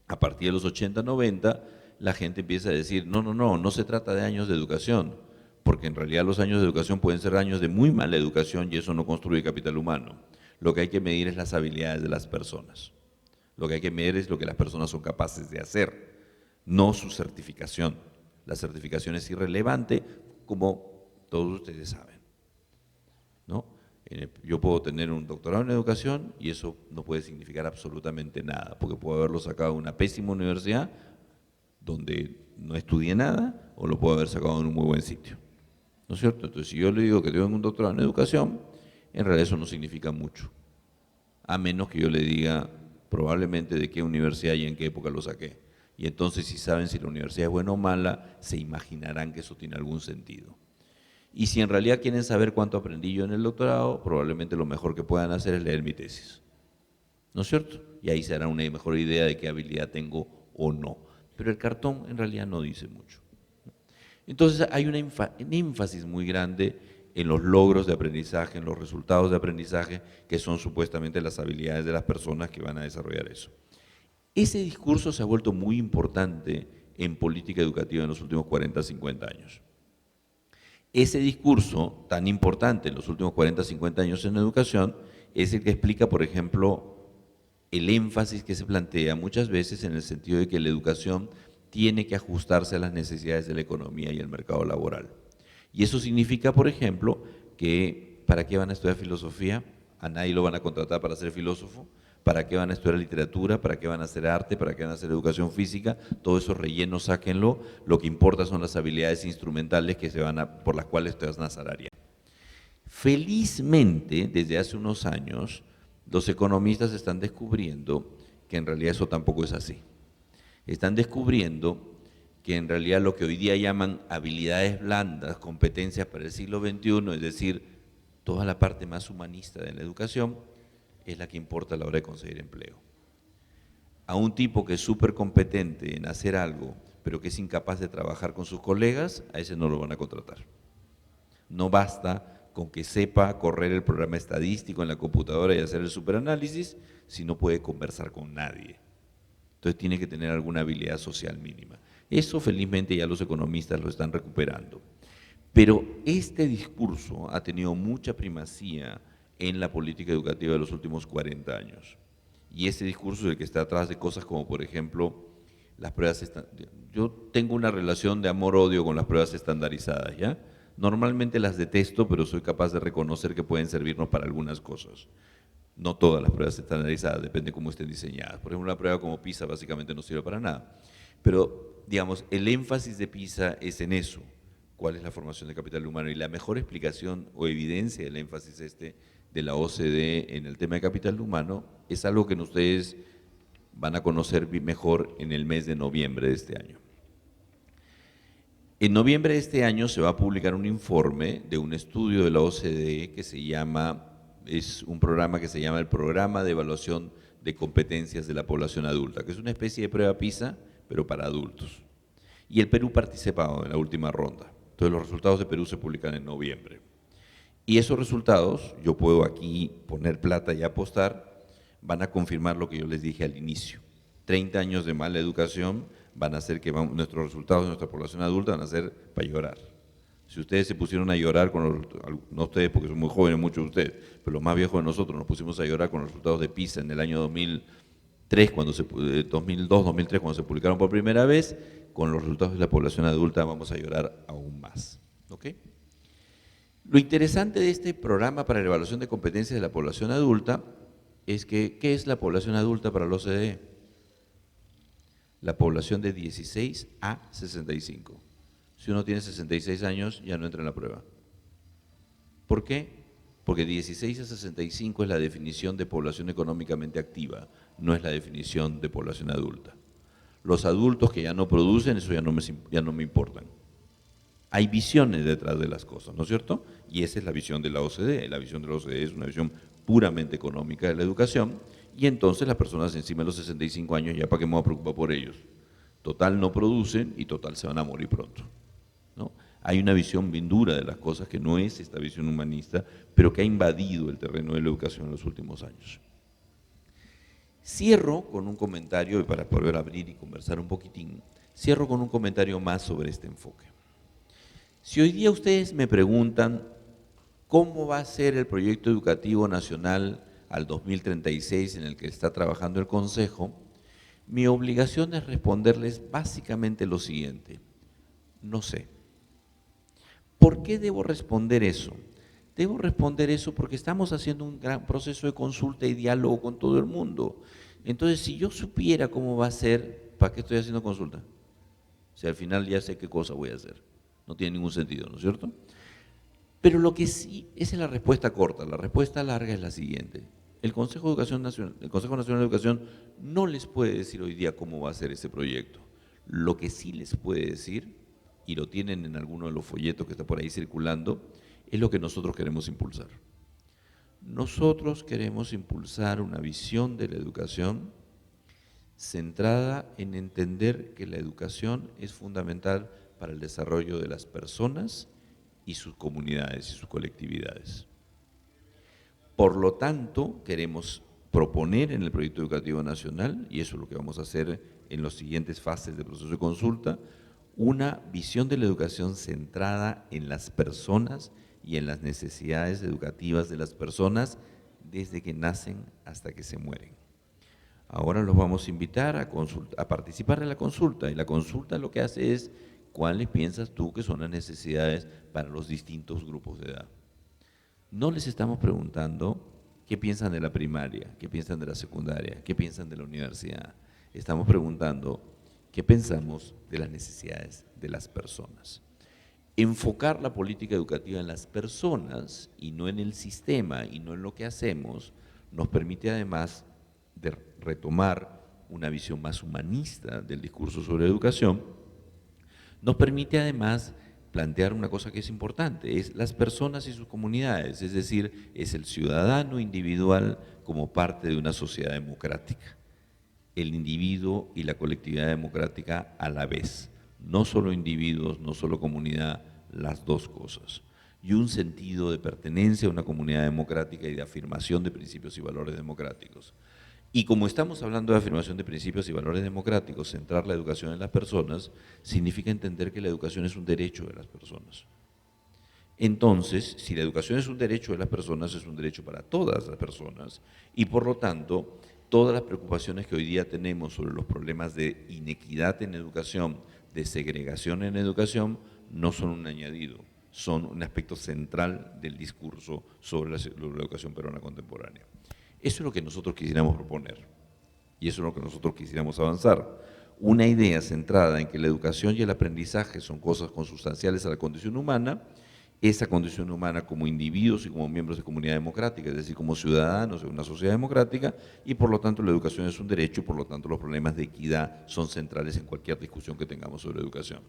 A partir de los 80, 90, la gente empieza a decir, no se trata de años de educación, porque en realidad los años de educación pueden ser años de muy mala educación y eso no construye capital humano. Lo que hay que medir es las habilidades de las personas. Lo que hay que medir es lo que las personas son capaces de hacer, no su certificación. La certificación es irrelevante, como todos ustedes saben, ¿no? Yo puedo tener un doctorado en educación y eso no puede significar absolutamente nada, porque puedo haberlo sacado de una pésima universidad donde no estudié nada o lo puedo haber sacado en un muy buen sitio, ¿no es cierto? Entonces, si yo le digo que tengo un doctorado en educación, en realidad eso no significa mucho, a menos que yo le diga probablemente de qué universidad y en qué época lo saqué. Y entonces, si saben si la universidad es buena o mala, se imaginarán que eso tiene algún sentido. Y si en realidad quieren saber cuánto aprendí yo en el doctorado, probablemente lo mejor que puedan hacer es leer mi tesis, ¿no es cierto? Y ahí se hará una mejor idea de qué habilidad tengo o no. Pero el cartón en realidad no dice mucho. Entonces hay un énfasis muy grande en los logros de aprendizaje, en los resultados de aprendizaje, que son supuestamente las habilidades de las personas que van a desarrollar eso. Ese discurso se ha vuelto muy importante en política educativa en los últimos 40, 50 años. Ese discurso tan importante en los últimos 40, 50 años en educación es el que explica, por ejemplo, el énfasis que se plantea muchas veces en el sentido de que la educación tiene que ajustarse a las necesidades de la economía y el mercado laboral. Y eso significa, por ejemplo, que ¿para qué van a estudiar filosofía? A nadie lo van a contratar para ser filósofo. ¿Para qué van a estudiar literatura? ¿Para qué van a hacer arte? ¿Para qué van a hacer educación física? Todo eso relleno, sáquenlo. Lo que importa son las habilidades instrumentales que por las cuales te vas a salaria. Felizmente, desde hace unos años, los economistas están descubriendo que en realidad eso tampoco es así. Están descubriendo que en realidad lo que hoy día llaman habilidades blandas, competencias para el siglo XXI, es decir, toda la parte más humanista de la educación, es la que importa a la hora de conseguir empleo. A un tipo que es súper competente en hacer algo, pero que es incapaz de trabajar con sus colegas, a ese no lo van a contratar. No basta con que sepa correr el programa estadístico en la computadora y hacer el superanálisis, si no puede conversar con nadie. Entonces tiene que tener alguna habilidad social mínima. Eso felizmente ya los economistas lo están recuperando. Pero este discurso ha tenido mucha primacía en la política educativa de los últimos 40 años. Y ese discurso es el que está atrás de cosas como, por ejemplo, las pruebas. Yo tengo una relación de amor-odio con las pruebas estandarizadas, ¿ya? Normalmente las detesto, pero soy capaz de reconocer que pueden servirnos para algunas cosas. No todas las pruebas estandarizadas, depende de cómo estén diseñadas. Por ejemplo, una prueba como PISA básicamente no sirve para nada. Pero, digamos, el énfasis de PISA es en eso. ¿Cuál es la formación de capital humano? Y la mejor explicación o evidencia del énfasis de la OCDE en el tema de capital humano es algo que ustedes van a conocer mejor en el mes de noviembre de este año. En noviembre de este año se va a publicar un informe de un estudio de la OCDE que es un programa que se llama el Programa de Evaluación de Competencias de la Población Adulta, que es una especie de prueba PISA, pero para adultos. Y el Perú participado en la última ronda. Entonces los resultados de Perú se publican en noviembre. Y esos resultados, yo puedo aquí poner plata y apostar, van a confirmar lo que yo les dije al inicio. 30 años de mala educación van a hacer que nuestros resultados de nuestra población adulta van a ser para llorar. Si ustedes se pusieron a llorar, no ustedes porque son muy jóvenes, muchos de ustedes, pero los más viejos de nosotros nos pusimos a llorar con los resultados de PISA en el año 2003, 2002, 2003, cuando se publicaron por primera vez, con los resultados de la población adulta vamos a llorar aún más. ¿Ok? Lo interesante de este programa para la evaluación de competencias de la población adulta es que, ¿qué es la población adulta para la OCDE? La población de 16 a 65. Si uno tiene 66 años, ya no entra en la prueba. ¿Por qué? Porque 16 a 65 es la definición de población económicamente activa, no es la definición de población adulta. Los adultos que ya no producen, eso ya no me importan. Hay visiones detrás de las cosas, ¿no es cierto? Y esa es la visión de la OCDE. La visión de la OCDE es una visión puramente económica de la educación, y entonces las personas encima de los 65 años, ya para qué me voy a preocupar por ellos. Total no producen y total se van a morir pronto, ¿no? Hay una visión bien dura de las cosas que no es esta visión humanista, pero que ha invadido el terreno de la educación en los últimos años. Cierro con un comentario, para poder abrir y conversar un poquitín, cierro con un comentario más sobre este enfoque. Si hoy día ustedes me preguntan cómo va a ser el proyecto educativo nacional al 2036 en el que está trabajando el Consejo, mi obligación es responderles básicamente lo siguiente: no sé. ¿Por qué debo responder eso? Debo responder eso porque estamos haciendo un gran proceso de consulta y diálogo con todo el mundo. Entonces, si yo supiera cómo va a ser, ¿para qué estoy haciendo consulta? Si al final ya sé qué cosa voy a hacer. No tiene ningún sentido, ¿no es cierto? Pero lo que sí, esa es la respuesta corta. La respuesta larga es la siguiente: el Consejo Nacional de Educación no les puede decir hoy día cómo va a ser ese proyecto. Lo que sí les puede decir, y lo tienen en alguno de los folletos que está por ahí circulando, es lo que nosotros queremos impulsar. Nosotros queremos impulsar una visión de la educación centrada en entender que la educación es fundamental para el desarrollo de las personas y sus comunidades y sus colectividades. Por lo tanto, queremos proponer en el proyecto educativo nacional, y eso es lo que vamos a hacer en las siguientes fases del proceso de consulta, una visión de la educación centrada en las personas y en las necesidades educativas de las personas desde que nacen hasta que se mueren. Ahora los vamos a invitar a participar en la consulta, y la consulta lo que hace es cuáles piensas tú que son las necesidades para los distintos grupos de edad. No les estamos preguntando qué piensan de la primaria, qué piensan de la secundaria, qué piensan de la universidad. Estamos preguntando qué pensamos de las necesidades de las personas. Enfocar la política educativa en las personas y no en el sistema y no en lo que hacemos nos permite además de retomar una visión más humanista del discurso sobre educación, nos permite además plantear una cosa que es importante, es las personas y sus comunidades, es decir, es el ciudadano individual como parte de una sociedad democrática, el individuo y la colectividad democrática a la vez, no solo individuos, no solo comunidad, las dos cosas, y un sentido de pertenencia a una comunidad democrática y de afirmación de principios y valores democráticos. Y como estamos hablando de afirmación de principios y valores democráticos, centrar la educación en las personas significa entender que la educación es un derecho de las personas. Entonces, si la educación es un derecho de las personas, es un derecho para todas las personas y por lo tanto, todas las preocupaciones que hoy día tenemos sobre los problemas de inequidad en educación, de segregación en educación, no son un añadido, son un aspecto central del discurso sobre la educación peruana contemporánea. Eso es lo que nosotros quisiéramos proponer y eso es lo que nosotros quisiéramos avanzar. Una idea centrada en que la educación y el aprendizaje son cosas consustanciales a la condición humana, esa condición humana como individuos y como miembros de comunidad democrática, es decir, como ciudadanos de una sociedad democrática, y por lo tanto la educación es un derecho y por lo tanto los problemas de equidad son centrales en cualquier discusión que tengamos sobre educación.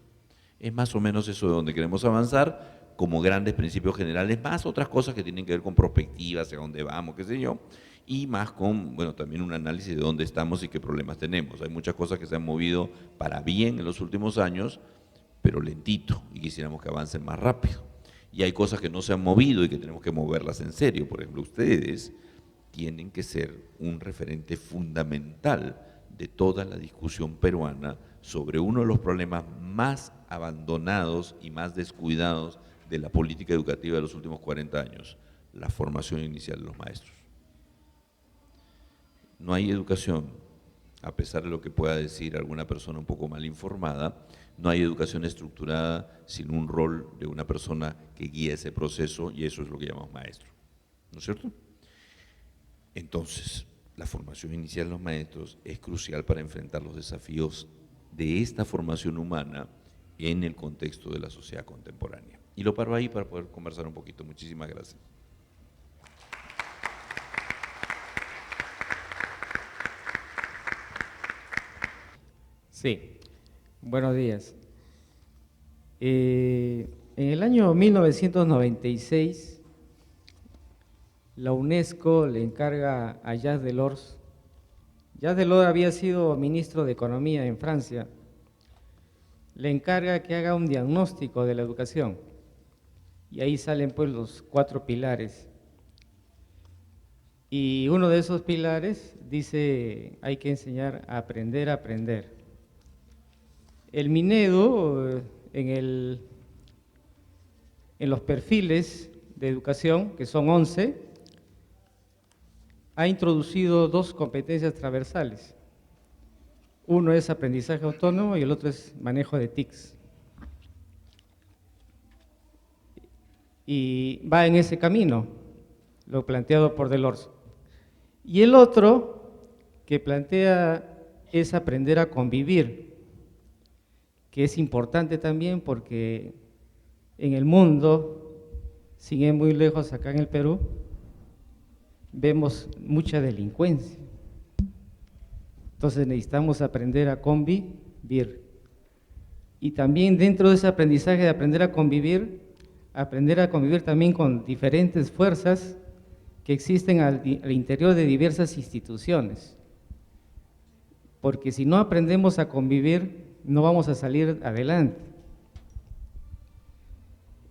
Es más o menos eso de donde queremos avanzar, como grandes principios generales, más otras cosas que tienen que ver con perspectivas, hacia dónde vamos, qué sé yo, y más con, bueno, también un análisis de dónde estamos y qué problemas tenemos. Hay muchas cosas que se han movido para bien en los últimos años, pero lentito, y quisiéramos que avancen más rápido. Y hay cosas que no se han movido y que tenemos que moverlas en serio. Por ejemplo, ustedes tienen que ser un referente fundamental de toda la discusión peruana sobre uno de los problemas más abandonados y más descuidados de la política educativa de los últimos 40 años, la formación inicial de los maestros. No hay educación, a pesar de lo que pueda decir alguna persona un poco mal informada, no hay educación estructurada sin un rol de una persona que guía ese proceso y eso es lo que llamamos maestro, ¿no es cierto? Entonces, la formación inicial de los maestros es crucial para enfrentar los desafíos de esta formación humana en el contexto de la sociedad contemporánea. Y lo paro ahí para poder conversar un poquito. Muchísimas gracias. Sí, buenos días. En el año 1996, la UNESCO le encarga a Jacques Delors. Jacques Delors había sido ministro de Economía en Francia. Le encarga que haga un diagnóstico de la educación. Y ahí salen pues los 4 pilares. Y uno de esos pilares dice, hay que enseñar a aprender a aprender. El Minedu, en los perfiles de educación, que son 11, ha introducido 2 competencias transversales. Uno es aprendizaje autónomo y el otro es manejo de TICs. Y va en ese camino, lo planteado por Delors. Y el otro que plantea es aprender a convivir, que es importante también porque en el mundo, sin ir muy lejos acá en el Perú, vemos mucha delincuencia. Entonces necesitamos aprender a convivir. Y también dentro de ese aprendizaje de aprender a convivir también con diferentes fuerzas que existen al interior de diversas instituciones. Porque si no aprendemos a convivir, no vamos a salir adelante.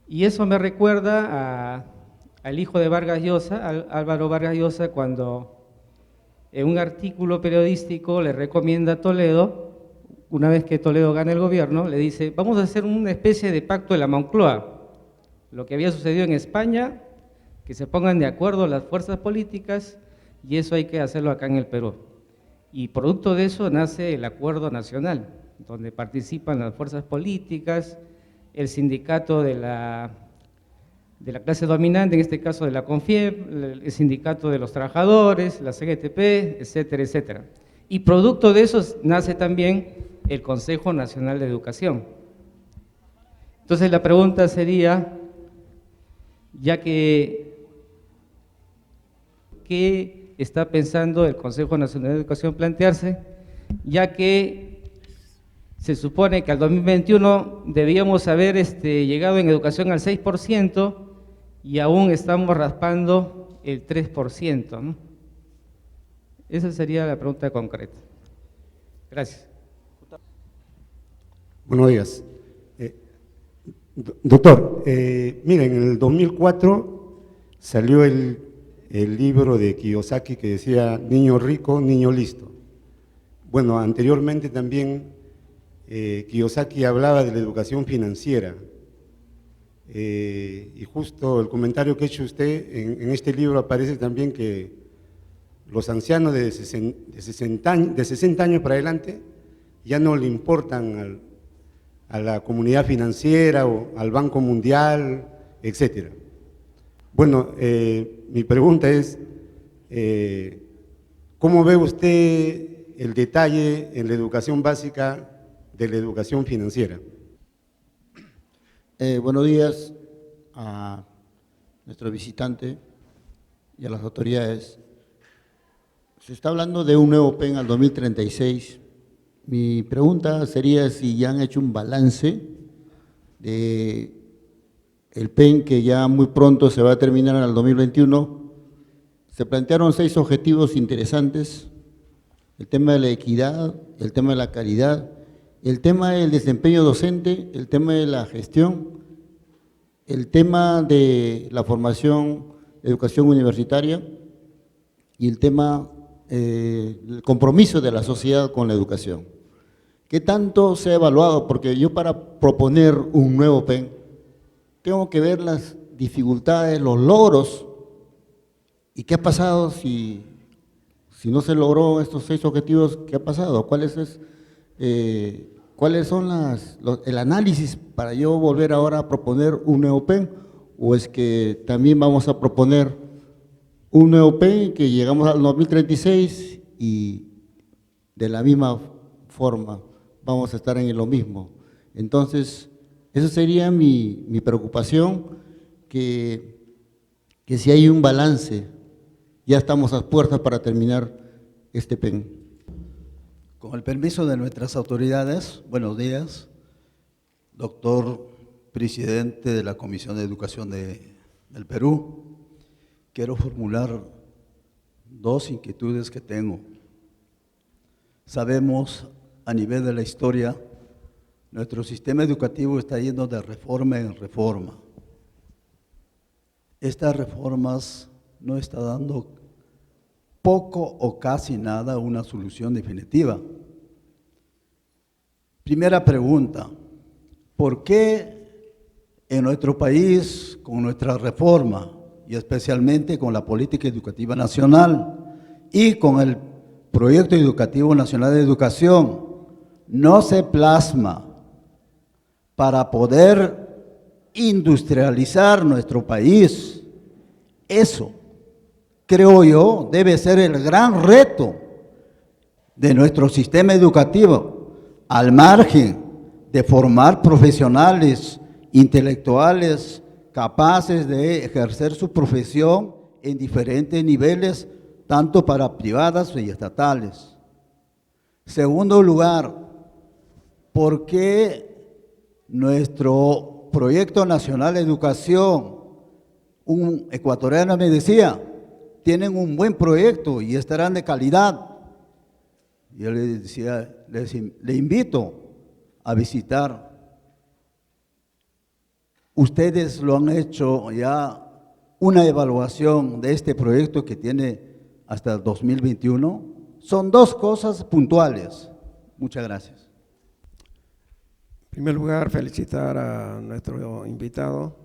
Y eso me recuerda al hijo de Vargas Llosa, Álvaro Vargas Llosa, cuando en un artículo periodístico le recomienda a Toledo, una vez que Toledo gana el gobierno, le dice, vamos a hacer una especie de pacto de la Moncloa, lo que había sucedido en España, que se pongan de acuerdo las fuerzas políticas, y eso hay que hacerlo acá en el Perú. Y producto de eso nace el Acuerdo Nacional, donde participan las fuerzas políticas, el sindicato de la clase dominante, en este caso de la CONFIEP, el sindicato de los trabajadores, la CGTP, etcétera, etcétera. Y producto de eso nace también el Consejo Nacional de Educación. Entonces la pregunta sería, ya que, ¿qué está pensando el Consejo Nacional de Educación plantearse? Ya que se supone que al 2021 debíamos haber llegado en educación al 6% y aún estamos raspando el 3%, ¿no? Esa sería la pregunta concreta. Gracias. Buenos días. Doctor, mira, en el 2004 salió el libro de Kiyosaki que decía niño rico, niño listo. Bueno, anteriormente también Kiyosaki hablaba de la educación financiera y justo el comentario que ha hecho usted en este libro aparece también que los ancianos de 60 años para adelante ya no le importan a la comunidad financiera o al Banco Mundial, etcétera. Bueno, mi pregunta es, ¿cómo ve usted el detalle en la educación básica de la educación financiera? Buenos días a nuestro visitante y a las autoridades. Se está hablando de un nuevo PEN al 2036. Mi pregunta sería si ya han hecho un balance de el PEN que ya muy pronto se va a terminar en el 2021. Se plantearon 6 objetivos interesantes: el tema de la equidad, el tema de la calidad, el tema del desempeño docente, el tema de la gestión, el tema de la formación, educación universitaria y el tema, el compromiso de la sociedad con la educación. ¿Qué tanto se ha evaluado? Porque yo para proponer un nuevo PEN tengo que ver las dificultades, los logros y qué ha pasado si no se logró estos 6 objetivos. ¿Qué ha pasado? ¿Cuáles son el análisis para yo volver ahora a proponer un nuevo PEN? ¿O es que también vamos a proponer un nuevo PEN que llegamos al 2036 y de la misma forma vamos a estar en lo mismo? Entonces, esa sería mi preocupación, que si hay un balance, ya estamos a puertas para terminar este PEN. Con el permiso de nuestras autoridades, buenos días, doctor presidente de la Comisión de Educación del Perú. Quiero formular 2 inquietudes que tengo. Sabemos, a nivel de la historia, nuestro sistema educativo está yendo de reforma en reforma. Estas reformas no están dando poco o casi nada una solución definitiva. Primera pregunta: ¿por qué en nuestro país, con nuestra reforma y especialmente con la política educativa nacional y con el Proyecto Educativo Nacional de Educación, no se plasma para poder industrializar nuestro país? Eso, creo yo, debe ser el gran reto de nuestro sistema educativo, al margen de formar profesionales intelectuales capaces de ejercer su profesión en diferentes niveles, tanto para privadas y estatales. Segundo lugar, ¿por qué nuestro Proyecto Nacional de Educación, un ecuatoriano me decía, tienen un buen proyecto y estarán de calidad? Yo le decía, le invito a visitar. Ustedes lo han hecho ya una evaluación de este proyecto que tiene hasta el 2021. Son 2 cosas puntuales. Muchas gracias. En primer lugar, felicitar a nuestro invitado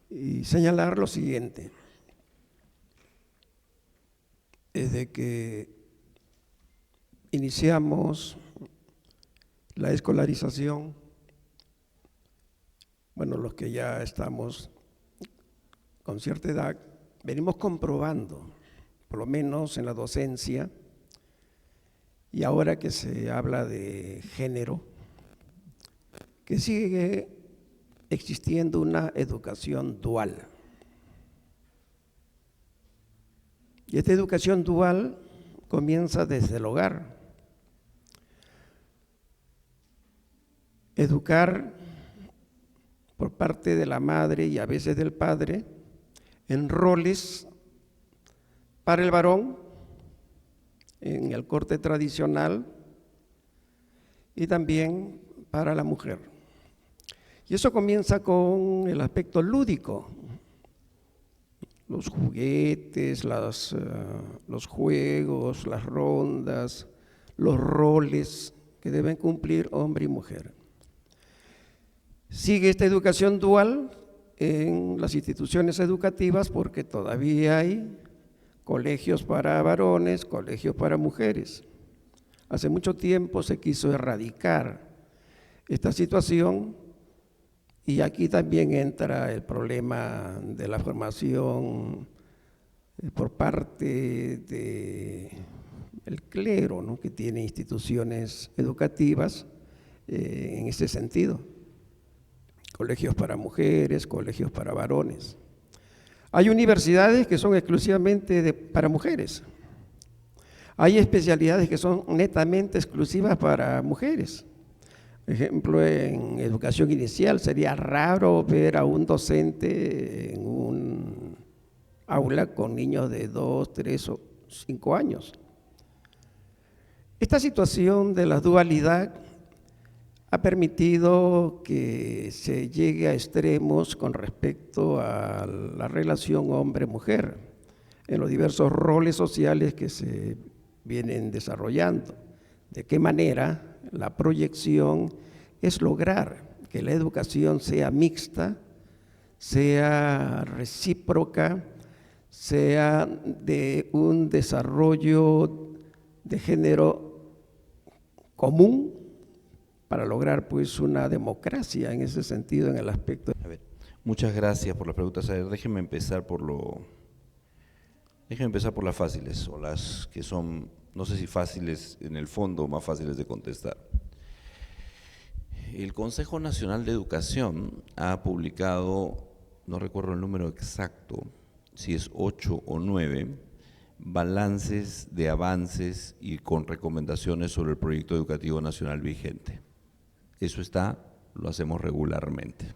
y señalar lo siguiente. desde que iniciamos la escolarización, bueno, los que ya estamos con cierta edad, venimos comprobando, por lo menos en la docencia, y ahora que se habla de género, que sigue existiendo una educación dual. Y esta educación dual comienza desde el hogar. Educar por parte de la madre y a veces del padre en roles para el varón, en el corte tradicional, y también para la mujer. Y eso comienza con el aspecto lúdico, los juguetes, los juegos, las rondas, los roles que deben cumplir hombre y mujer. Sigue esta educación dual en las instituciones educativas porque todavía hay colegios para varones, colegios para mujeres. Hace mucho tiempo se quiso erradicar esta situación y aquí también entra el problema de la formación por parte del clero, ¿no?, que tiene instituciones educativas en ese sentido. Colegios para mujeres, colegios para varones. Hay universidades que son exclusivamente para mujeres. Hay especialidades que son netamente exclusivas para mujeres. Por ejemplo, en educación inicial sería raro ver a un docente en un aula con niños de 2, 3 o 5 años. Esta situación de la dualidad ha permitido que se llegue a extremos con respecto a la relación hombre-mujer en los diversos roles sociales que se vienen desarrollando. ¿De qué manera la proyección es lograr que la educación sea mixta, sea recíproca, sea de un desarrollo de género común para lograr pues una democracia en ese sentido, en el aspecto? A ver, muchas gracias por las preguntas. A ver, déjenme empezar por las fáciles, o las que son, no sé si fáciles en el fondo o más fáciles de contestar. El Consejo Nacional de Educación ha publicado, no recuerdo el número exacto, si es 8 o 9, balances de avances y con recomendaciones sobre el proyecto educativo nacional vigente. Eso está, lo hacemos regularmente.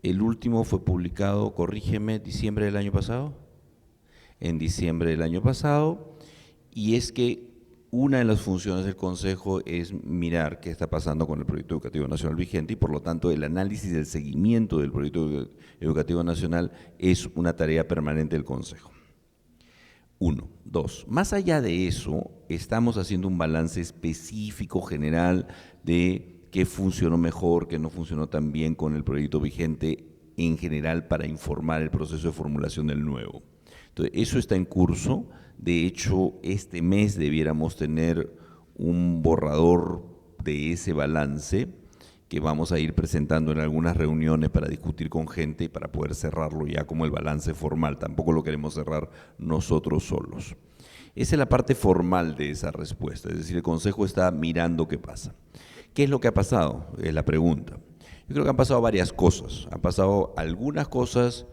El último fue publicado, corrígeme, diciembre del año pasado. En diciembre del año pasado, y es que una de las funciones del Consejo es mirar qué está pasando con el proyecto educativo nacional vigente y por lo tanto el análisis del seguimiento del proyecto educativo nacional es una tarea permanente del Consejo. 1. 2. Más allá de eso, estamos haciendo un balance específico general de qué funcionó mejor, qué no funcionó tan bien con el proyecto vigente en general para informar el proceso de formulación del nuevo. Entonces, eso está en curso. De hecho, este mes debiéramos tener un borrador de ese balance que vamos a ir presentando en algunas reuniones para discutir con gente y para poder cerrarlo ya como el balance formal. Tampoco lo queremos cerrar nosotros solos. Esa es la parte formal de esa respuesta, es decir, el Consejo está mirando qué pasa. ¿Qué es lo que ha pasado? Es la pregunta. Yo creo que han pasado varias cosas. Han pasado algunas cosas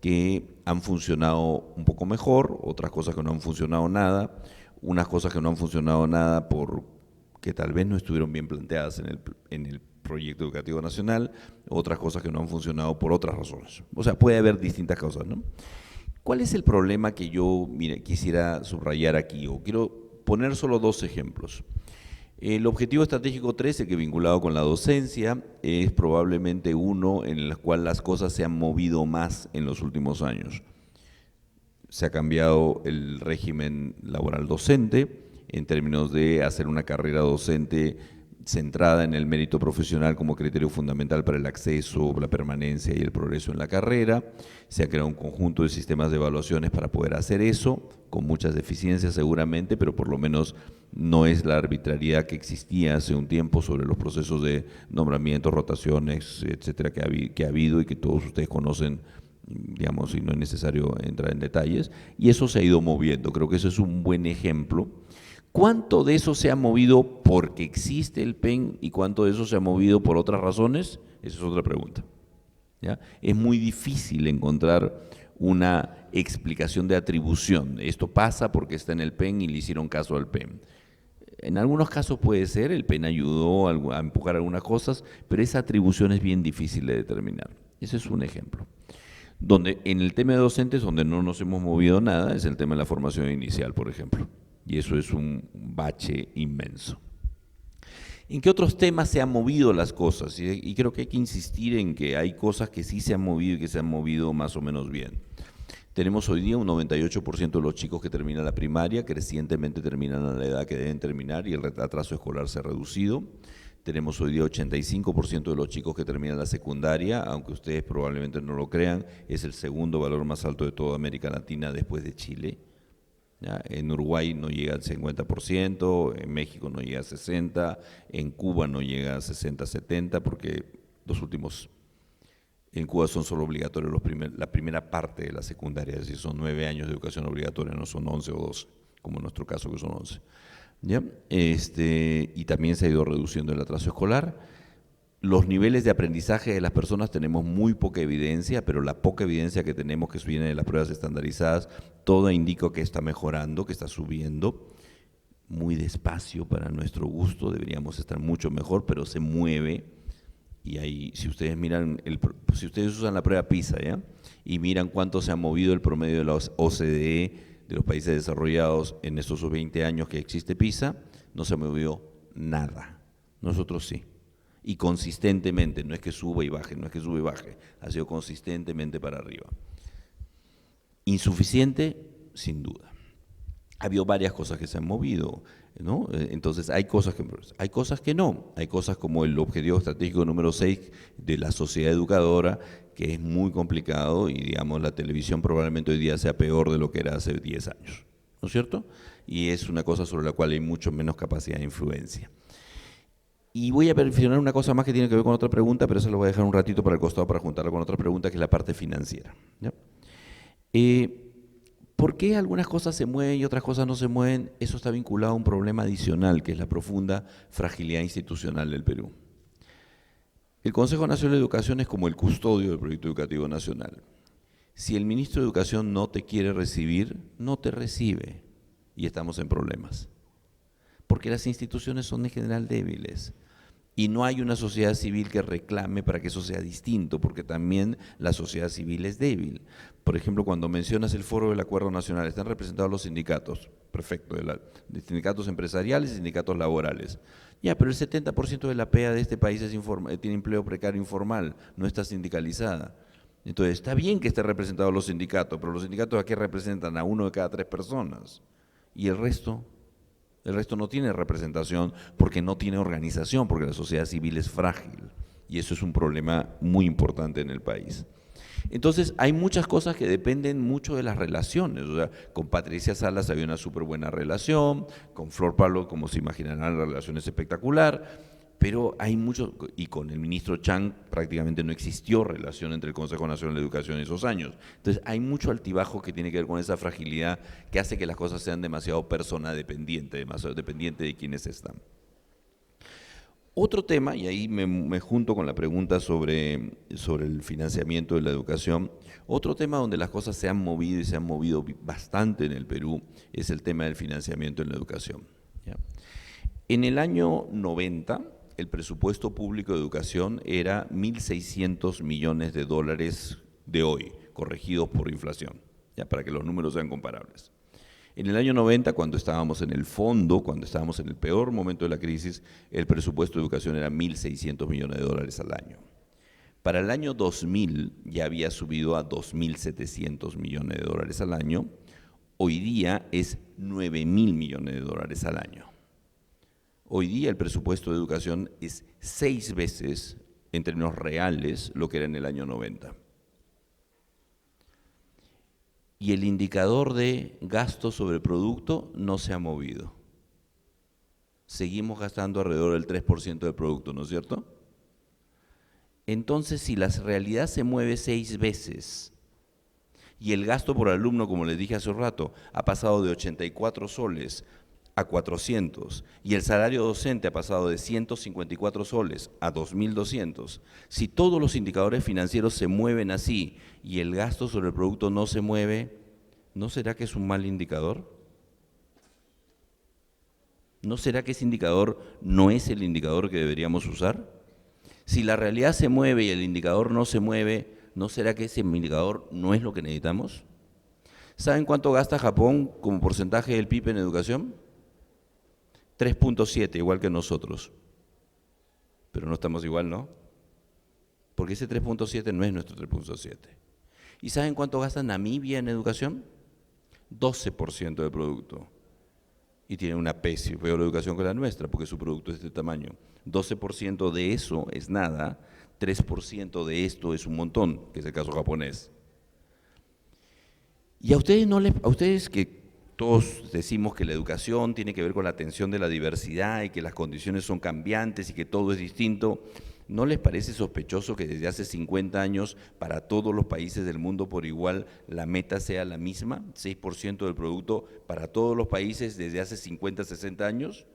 que han funcionado un poco mejor, otras cosas que no han funcionado nada, unas cosas que no han funcionado nada porque tal vez no estuvieron bien planteadas en el proyecto educativo nacional, otras cosas que no han funcionado por otras razones. O sea, puede haber distintas causas, ¿no? ¿Cuál es el problema que yo quisiera subrayar aquí? O quiero poner solo 2 ejemplos. El objetivo estratégico 13, que vinculado con la docencia, es probablemente uno en el cual las cosas se han movido más en los últimos años. Se ha cambiado el régimen laboral docente en términos de hacer una carrera docente centrada en el mérito profesional como criterio fundamental para el acceso, la permanencia y el progreso en la carrera. Se ha creado un conjunto de sistemas de evaluaciones para poder hacer eso, con muchas deficiencias seguramente, pero por lo menos no es la arbitrariedad que existía hace un tiempo sobre los procesos de nombramientos, rotaciones, etcétera, que ha habido y que todos ustedes conocen, digamos, y no es necesario entrar en detalles, y eso se ha ido moviendo. Creo que eso es un buen ejemplo. ¿Cuánto de eso se ha movido porque existe el PEN y cuánto de eso se ha movido por otras razones? Esa es otra pregunta, ¿ya? Es muy difícil encontrar una explicación de atribución. Esto pasa porque está en el PEN y le hicieron caso al PEN. En algunos casos puede ser, el PEN ayudó a empujar algunas cosas, pero esa atribución es bien difícil de determinar. Ese es un ejemplo. Donde en el tema de docentes, donde no nos hemos movido nada, es el tema de la formación inicial, por ejemplo. Y eso es un bache inmenso. ¿En qué otros temas se han movido las cosas? Y creo que hay que insistir en que hay cosas que sí se han movido y que se han movido más o menos bien. Tenemos hoy día un 98% de los chicos que terminan la primaria, crecientemente terminan a la edad que deben terminar y el atraso escolar se ha reducido. Tenemos hoy día 85% de los chicos que terminan la secundaria, aunque ustedes probablemente no lo crean, es el segundo valor más alto de toda América Latina después de Chile. ¿Ya? En Uruguay no llega al 50%, en México no llega a 60%, en Cuba no llega a 60-70%, porque los últimos, en Cuba son solo obligatorios la primera parte de la secundaria, es decir, son 9 años de educación obligatoria, no son 11 o 12, como en nuestro caso que son 11. ¿Ya? Y también se ha ido reduciendo el atraso escolar. Los niveles de aprendizaje de las personas tenemos muy poca evidencia, pero la poca evidencia que tenemos, que viene de las pruebas estandarizadas, toda indica que está mejorando, que está subiendo, muy despacio para nuestro gusto, deberíamos estar mucho mejor, pero se mueve. Y ahí, si ustedes miran, si ustedes usan la prueba PISA, ¿ya? Y miran cuánto se ha movido el promedio de la OCDE, de los países desarrollados en estos 20 años que existe PISA, no se movió nada. Nosotros sí. Y consistentemente, no es que suba y baje, no es que sube y baje, ha sido consistentemente para arriba. Insuficiente, sin duda. Ha habido varias cosas que se han movido, ¿no? Entonces hay cosas que no, hay cosas como el objetivo estratégico número 6 de la sociedad educadora, que es muy complicado y digamos la televisión probablemente hoy día sea peor de lo que era hace 10 años, ¿no es cierto? Y es una cosa sobre la cual hay mucho menos capacidad de influencia. Y voy a mencionar una cosa más que tiene que ver con otra pregunta, pero eso lo voy a dejar un ratito para el costado para juntarla con otra pregunta, que es la parte financiera, ¿ya? ¿Por qué algunas cosas se mueven y otras cosas no se mueven? Eso está vinculado a un problema adicional, que es la profunda fragilidad institucional del Perú. El Consejo Nacional de Educación es como el custodio del proyecto educativo nacional. Si el ministro de Educación no te quiere recibir, no te recibe y estamos en problemas. Porque las instituciones son en general débiles. Y no hay una sociedad civil que reclame para que eso sea distinto, porque también la sociedad civil es débil. Por ejemplo, cuando mencionas el Foro del Acuerdo Nacional, están representados los sindicatos, perfecto, de sindicatos empresariales y sindicatos laborales. Ya, pero el 70% de la PEA de este país tiene empleo precario informal, no está sindicalizada. Entonces, está bien que estén representados los sindicatos, pero los sindicatos aquí representan a 1 de cada 3 personas. ¿Y el resto? El resto no tiene representación porque no tiene organización, porque la sociedad civil es frágil. Y eso es un problema muy importante en el país. Entonces, hay muchas cosas que dependen mucho de las relaciones. O sea, con Patricia Salas había una súper buena relación, con Flor Pablo, como se imaginarán, la relación es espectacular, pero hay mucho, y con el ministro Chang prácticamente no existió relación entre el Consejo Nacional de Educación en esos años. Entonces, hay mucho altibajo que tiene que ver con esa fragilidad que hace que las cosas sean demasiado persona dependiente, demasiado dependiente de quienes están. Otro tema, y ahí me junto con la pregunta sobre el financiamiento de la educación, otro tema donde las cosas se han movido y se han movido bastante en el Perú es el tema del financiamiento en la educación, ¿ya? En el año 90, el presupuesto público de educación era 1.600 millones de dólares de hoy, corregidos por inflación, ya para que los números sean comparables. En el año 90, cuando estábamos en el fondo, cuando estábamos en el peor momento de la crisis, el presupuesto de educación era 1.600 millones de dólares al año. Para el año 2000 ya había subido a 2.700 millones de dólares al año, hoy día es 9.000 millones de dólares al año. Hoy día el presupuesto de educación es 6 veces, en términos reales, lo que era en el año 90. Y el indicador de gasto sobre producto no se ha movido. Seguimos gastando alrededor del 3% del producto, ¿no es cierto? Entonces, si la realidad se mueve 6 veces y el gasto por alumno, como les dije hace un rato, ha pasado de 84 soles a 400 y el salario docente ha pasado de 154 soles a 2.200, si todos los indicadores financieros se mueven así y el gasto sobre el producto no se mueve, ¿no será que es un mal indicador? ¿No será que ese indicador no es el indicador que deberíamos usar? Si la realidad se mueve y el indicador no se mueve, ¿no será que ese indicador no es lo que necesitamos? ¿Saben cuánto gasta Japón como porcentaje del PIB en educación? 3.7, igual que nosotros. Pero no estamos igual, ¿no? Porque ese 3.7 no es nuestro 3.7. ¿Y saben cuánto gasta Namibia en educación? 12% del producto. Y tiene una peor educación que la nuestra, porque su producto es de este tamaño. 12% de eso es nada, 3% de esto es un montón, que es el caso japonés. Y a ustedes que todos decimos que la educación tiene que ver con la atención de la diversidad y que las condiciones son cambiantes y que todo es distinto, ¿no les parece sospechoso que desde hace 50 años para todos los países del mundo por igual la meta sea la misma, 6% del producto para todos los países desde hace 50, 60 años?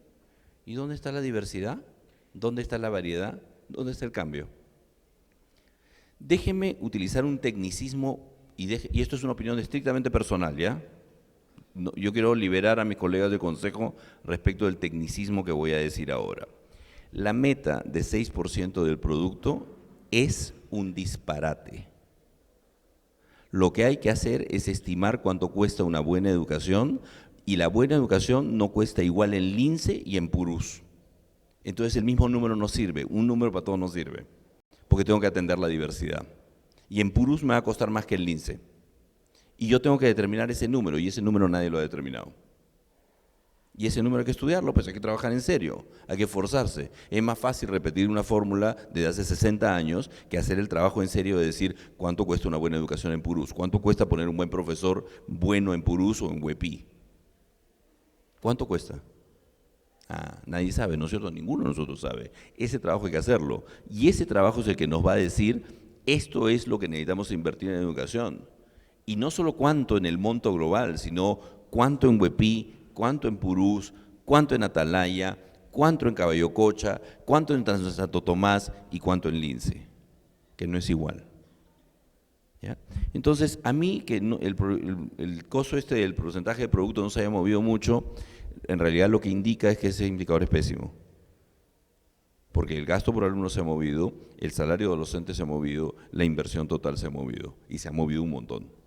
¿Y dónde está la diversidad? ¿Dónde está la variedad? ¿Dónde está el cambio? Déjenme utilizar un tecnicismo, y esto es una opinión estrictamente personal, ¿ya? No, yo quiero liberar a mis colegas de consejo respecto del tecnicismo que voy a decir ahora. La meta de 6% del producto es un disparate. Lo que hay que hacer es estimar cuánto cuesta una buena educación, y la buena educación no cuesta igual en Lince y en Purús. Entonces el mismo número no sirve, un número para todos no sirve, porque tengo que atender la diversidad. Y en Purús me va a costar más que en Lince. Y yo tengo que determinar ese número, y ese número nadie lo ha determinado. Y ese número hay que estudiarlo, pues hay que trabajar en serio, hay que esforzarse. Es más fácil repetir una fórmula desde hace 60 años que hacer el trabajo en serio de decir cuánto cuesta una buena educación en Purús, cuánto cuesta poner un buen profesor bueno en Purús o en Huepí. ¿Cuánto cuesta? Nadie sabe, ¿no es cierto? Ninguno de nosotros sabe. Ese trabajo hay que hacerlo. Y ese trabajo es el que nos va a decir, esto es lo que necesitamos invertir en educación. Y no solo cuánto en el monto global, sino cuánto en Huepí, cuánto en Purús, cuánto en Atalaya, cuánto en Caballococha, cuánto en Santo Tomás y cuánto en Lince, que no es igual. ¿Ya? Entonces, a mí que no, el costo del porcentaje de producto no se haya movido mucho, en realidad lo que indica es que ese indicador es pésimo. Porque el gasto por alumno se ha movido, el salario de los docentes se ha movido, la inversión total se ha movido, y se ha movido un montón.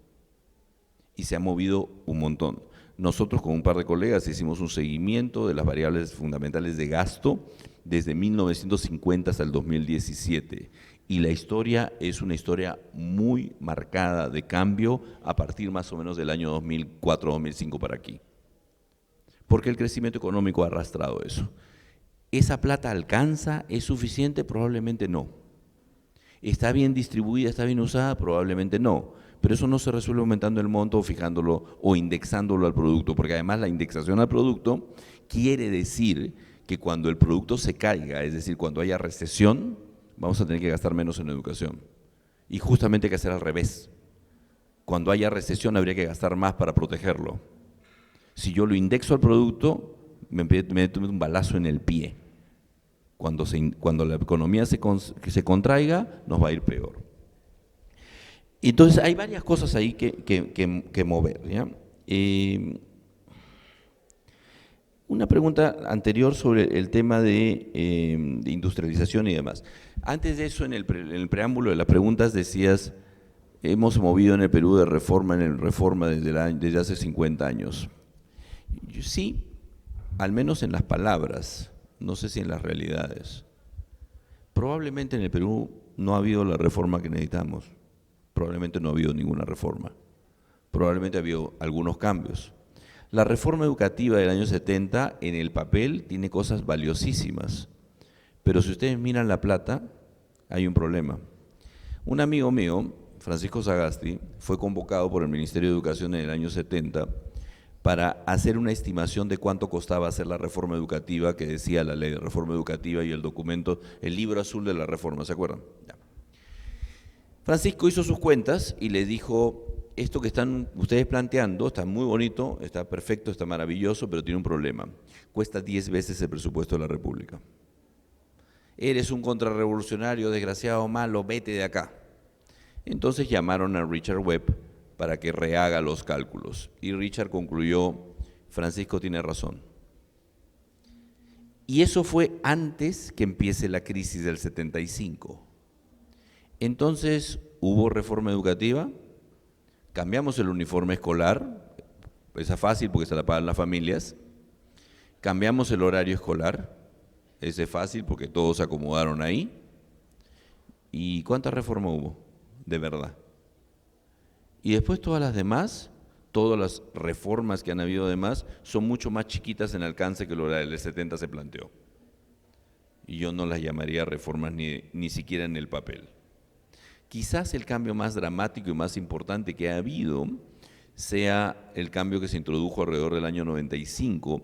Y se ha movido un montón. Nosotros con un par de colegas hicimos un seguimiento de las variables fundamentales de gasto desde 1950 hasta el 2017. Y la historia es una historia muy marcada de cambio a partir más o menos del año 2004-2005 para aquí. Porque el crecimiento económico ha arrastrado eso. ¿Esa plata alcanza? ¿Es suficiente? Probablemente no. ¿Está bien distribuida? ¿Está bien usada? Probablemente no. Pero eso no se resuelve aumentando el monto o fijándolo o indexándolo al producto, porque además la indexación al producto quiere decir que cuando el producto se caiga, es decir, cuando haya recesión, vamos a tener que gastar menos en educación. Y justamente hay que hacer al revés. Cuando haya recesión habría que gastar más para protegerlo. Si yo lo indexo al producto, me meto un balazo en el pie. Cuando la economía se contraiga, nos va a ir peor. Entonces, hay varias cosas ahí que mover, ¿ya? Una pregunta anterior sobre el tema de industrialización y demás. Antes de eso, en el preámbulo de las preguntas decías, hemos movido en el Perú de reforma en reforma desde hace 50 años. Sí, al menos en las palabras, no sé si en las realidades. Probablemente en el Perú no ha habido la reforma que necesitamos. Probablemente no ha habido ninguna reforma. Probablemente ha habido algunos cambios. La reforma educativa del año 70 en el papel tiene cosas valiosísimas, pero si ustedes miran la plata, hay un problema. Un amigo mío, Francisco Sagasti, fue convocado por el Ministerio de Educación en el año 70 para hacer una estimación de cuánto costaba hacer la reforma educativa que decía la ley de reforma educativa y el documento, el libro azul de la reforma, ¿se acuerdan? Ya. Francisco hizo sus cuentas y le dijo, esto que están ustedes planteando está muy bonito, está perfecto, está maravilloso, pero tiene un problema. Cuesta 10 veces el presupuesto de la República. Eres un contrarrevolucionario, desgraciado, malo, vete de acá. Entonces llamaron a Richard Webb para que rehaga los cálculos. Y Richard concluyó, Francisco tiene razón. Y eso fue antes que empiece la crisis del 75. Entonces, hubo reforma educativa, cambiamos el uniforme escolar, esa es fácil porque se la pagan las familias, cambiamos el horario escolar, ese es fácil porque todos se acomodaron ahí. ¿Y cuánta reforma hubo? De verdad. Y después todas las demás, todas las reformas que han habido además, son mucho más chiquitas en alcance que lo del 70 se planteó. Y yo no las llamaría reformas ni siquiera en el papel. Quizás el cambio más dramático y más importante que ha habido sea el cambio que se introdujo alrededor del año 95,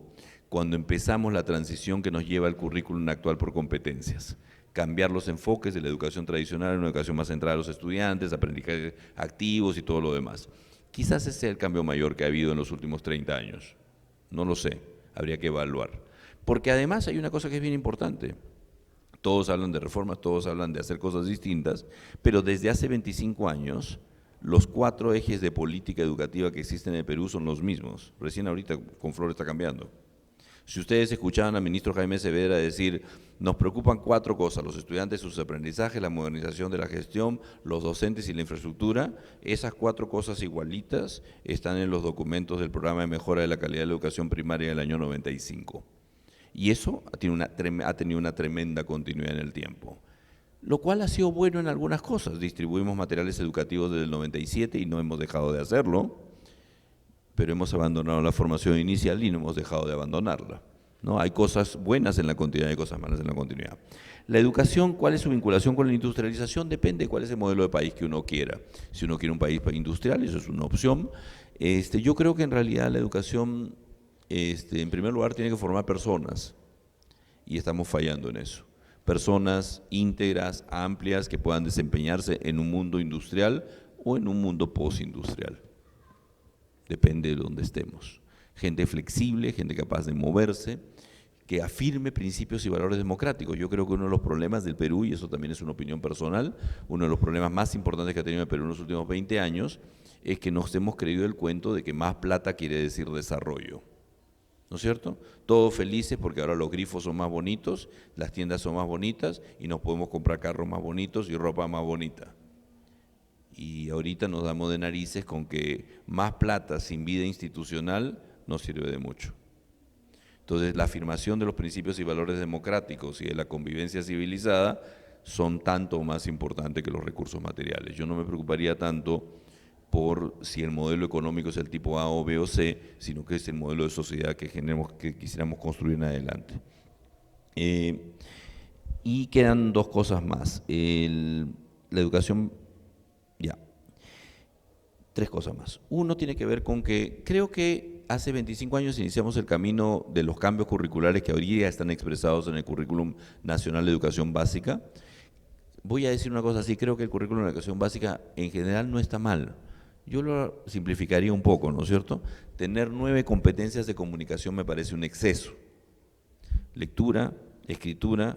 cuando empezamos la transición que nos lleva al currículum actual por competencias. Cambiar los enfoques de la educación tradicional en una educación más centrada a los estudiantes, aprendizajes activos y todo lo demás. Quizás ese sea el cambio mayor que ha habido en los últimos 30 años. No lo sé, habría que evaluar. Porque además hay una cosa que es bien importante. Todos hablan de reformas, todos hablan de hacer cosas distintas, pero desde hace 25 años los 4 ejes de política educativa que existen en el Perú son los mismos. Recién ahorita con Flor está cambiando. Si ustedes escuchaban al ministro Jaime Severa decir, nos preocupan 4 cosas, los estudiantes, sus aprendizajes, la modernización de la gestión, los docentes y la infraestructura, esas 4 cosas igualitas están en los documentos del programa de mejora de la calidad de la educación primaria del año 95. Y eso ha tenido una tremenda continuidad en el tiempo, lo cual ha sido bueno en algunas cosas. Distribuimos materiales educativos desde el 97 y no hemos dejado de hacerlo, pero hemos abandonado la formación inicial y no hemos dejado de abandonarla, ¿no? Hay cosas buenas en la continuidad y cosas malas en la continuidad. La educación, ¿cuál es su vinculación con la industrialización? Depende de cuál es el modelo de país que uno quiera. Si uno quiere un país industrial, eso es una opción. Yo creo que en realidad la educación, en primer lugar, tiene que formar personas, y estamos fallando en eso. Personas íntegras, amplias, que puedan desempeñarse en un mundo industrial o en un mundo postindustrial. Depende de dónde estemos. Gente flexible, gente capaz de moverse, que afirme principios y valores democráticos. Yo creo que uno de los problemas del Perú, y eso también es una opinión personal, uno de los problemas más importantes que ha tenido el Perú en los últimos 20 años, es que nos hemos creído el cuento de que más plata quiere decir desarrollo. ¿No es cierto? Todos felices porque ahora los grifos son más bonitos, las tiendas son más bonitas y nos podemos comprar carros más bonitos y ropa más bonita. Y ahorita nos damos de narices con que más plata sin vida institucional no sirve de mucho. Entonces, la afirmación de los principios y valores democráticos y de la convivencia civilizada son tanto o más importantes que los recursos materiales. Yo no me preocuparía tanto por si el modelo económico es el tipo A o B o C, sino que es el modelo de sociedad que quisiéramos construir en adelante. Y quedan 2 cosas más. La educación, ya. 3 cosas más. Uno tiene que ver con que creo que hace 25 años iniciamos el camino de los cambios curriculares que hoy día están expresados en el Currículum Nacional de Educación Básica. Voy a decir una cosa así, creo que el currículum de educación básica en general no está mal. Yo lo simplificaría un poco, ¿no es cierto? Tener 9 competencias de comunicación me parece un exceso. Lectura, escritura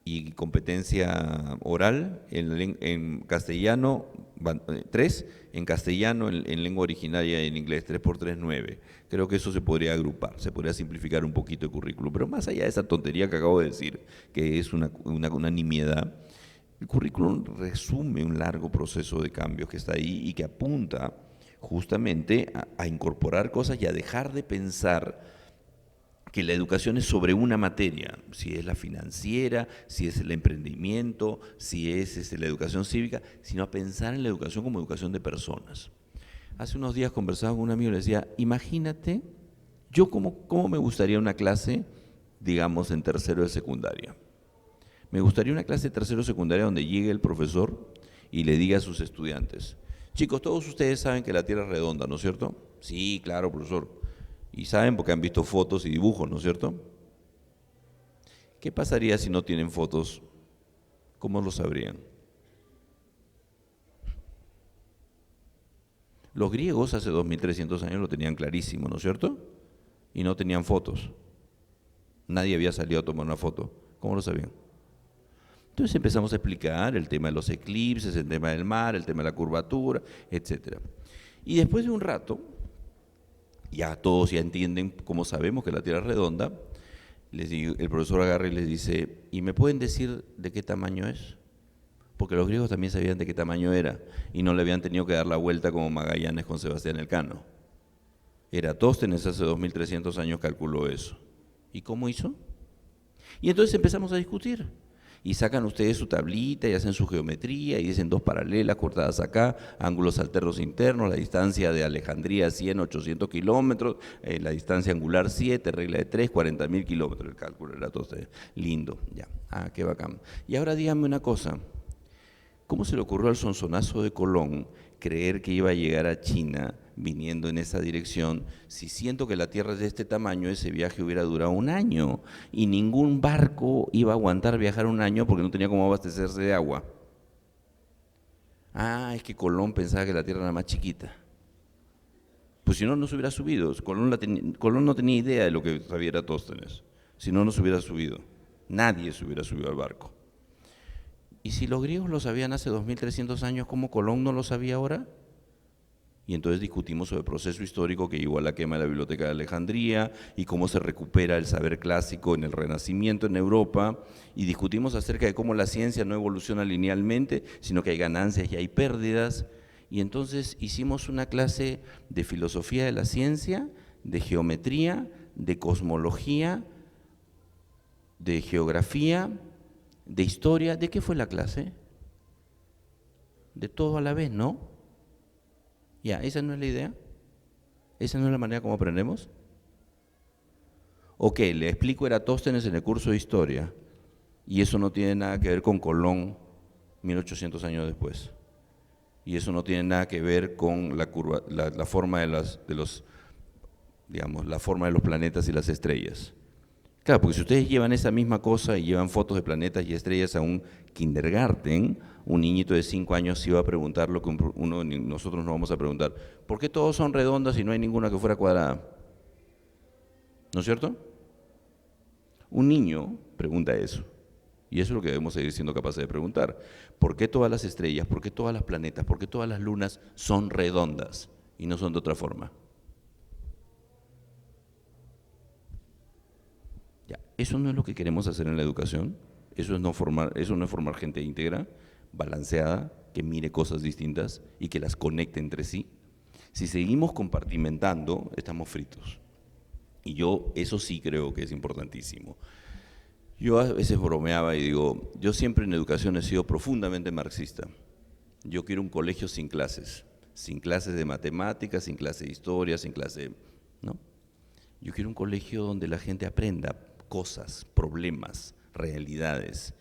y competencia oral en castellano, 3, en castellano, en lengua originaria y en inglés, 3 por 3, 9. Creo que eso se podría agrupar, se podría simplificar un poquito el currículum. Pero más allá de esa tontería que acabo de decir, que es una nimiedad, el currículum resume un largo proceso de cambios que está ahí y que apunta justamente a incorporar cosas y a dejar de pensar que la educación es sobre una materia, si es la financiera, si es el emprendimiento, si es la educación cívica, sino a pensar en la educación como educación de personas. Hace unos días conversaba con un amigo y le decía, imagínate Yo, ¿cómo me gustaría una clase, digamos, en tercero de secundaria? Me gustaría una clase de tercero de secundaria donde llegue el profesor y le diga a sus estudiantes: chicos, todos ustedes saben que la Tierra es redonda, ¿no es cierto? Sí, claro, profesor. Y saben porque han visto fotos y dibujos, ¿no es cierto? ¿Qué pasaría si no tienen fotos? ¿Cómo lo sabrían? Los griegos hace 2300 años lo tenían clarísimo, ¿no es cierto? Y no tenían fotos. Nadie había salido a tomar una foto. ¿Cómo lo sabían? Entonces empezamos a explicar el tema de los eclipses, el tema del mar, el tema de la curvatura, etc. Y después de un rato, ya todos ya entienden cómo sabemos que la Tierra es redonda, el profesor agarra y les dice: ¿y me pueden decir de qué tamaño es? Porque los griegos también sabían de qué tamaño era y no le habían tenido que dar la vuelta como Magallanes con Sebastián Elcano. Eratóstenes hace 2300 años calculó eso. ¿Y cómo hizo? Y entonces empezamos a discutir. Y sacan ustedes su tablita y hacen su geometría y dicen 2 paralelas cortadas acá, ángulos alternos internos, la distancia de Alejandría 100, 800 kilómetros, la distancia angular 7, regla de 3, 40.000 kilómetros. El cálculo era todo lindo, ya. Qué bacán. Y ahora díganme una cosa: ¿cómo se le ocurrió al sonsonazo de Colón creer que iba a llegar a China viniendo en esa dirección? Si siento que la Tierra es de este tamaño, ese viaje hubiera durado 1 año y ningún barco iba a aguantar viajar 1 año porque no tenía cómo abastecerse de agua. Es que Colón pensaba que la Tierra era más chiquita. Pues si no, no se hubiera subido. Colón no tenía idea de lo que sabía Eratóstenes. Si no, no se hubiera subido. Nadie se hubiera subido al barco. Y si los griegos lo sabían hace 2300 años, ¿cómo Colón no lo sabía ahora? Y entonces discutimos sobre el proceso histórico que llevó a la quema de la Biblioteca de Alejandría y cómo se recupera el saber clásico en el Renacimiento en Europa, y discutimos acerca de cómo la ciencia no evoluciona linealmente, sino que hay ganancias y hay pérdidas. Y entonces hicimos una clase de filosofía de la ciencia, de geometría, de cosmología, de geografía, de historia. ¿De qué fue la clase? De todo a la vez, ¿no? Ya, ¿esa no es la idea? ¿Esa no es la manera como aprendemos? Ok, le explico Eratóstenes en el curso de historia y eso no tiene nada que ver con Colón 1800 años después. Y eso no tiene nada que ver con la forma de la forma de los planetas y las estrellas. Claro, porque si ustedes llevan esa misma cosa y llevan fotos de planetas y estrellas a un kindergarten, un niñito de 5 años se iba a preguntar lo que uno de nosotros nos vamos a preguntar: ¿por qué todos son redondas y no hay ninguna que fuera cuadrada? ¿No es cierto? Un niño pregunta eso. Y eso es lo que debemos seguir siendo capaces de preguntar. ¿Por qué todas las estrellas, por qué todas las planetas, por qué todas las lunas son redondas y no son de otra forma? Eso no es lo que queremos hacer en la educación. Eso no es formar gente íntegra, balanceada, que mire cosas distintas y que las conecte entre sí. Si seguimos compartimentando, estamos fritos. Y yo eso sí creo que es importantísimo. Yo a veces bromeaba y digo: yo siempre en educación he sido profundamente marxista. Yo quiero un colegio sin clases de matemáticas, sin clase de historia, sin clase, ¿no? Yo quiero un colegio donde la gente aprenda cosas, problemas, realidades,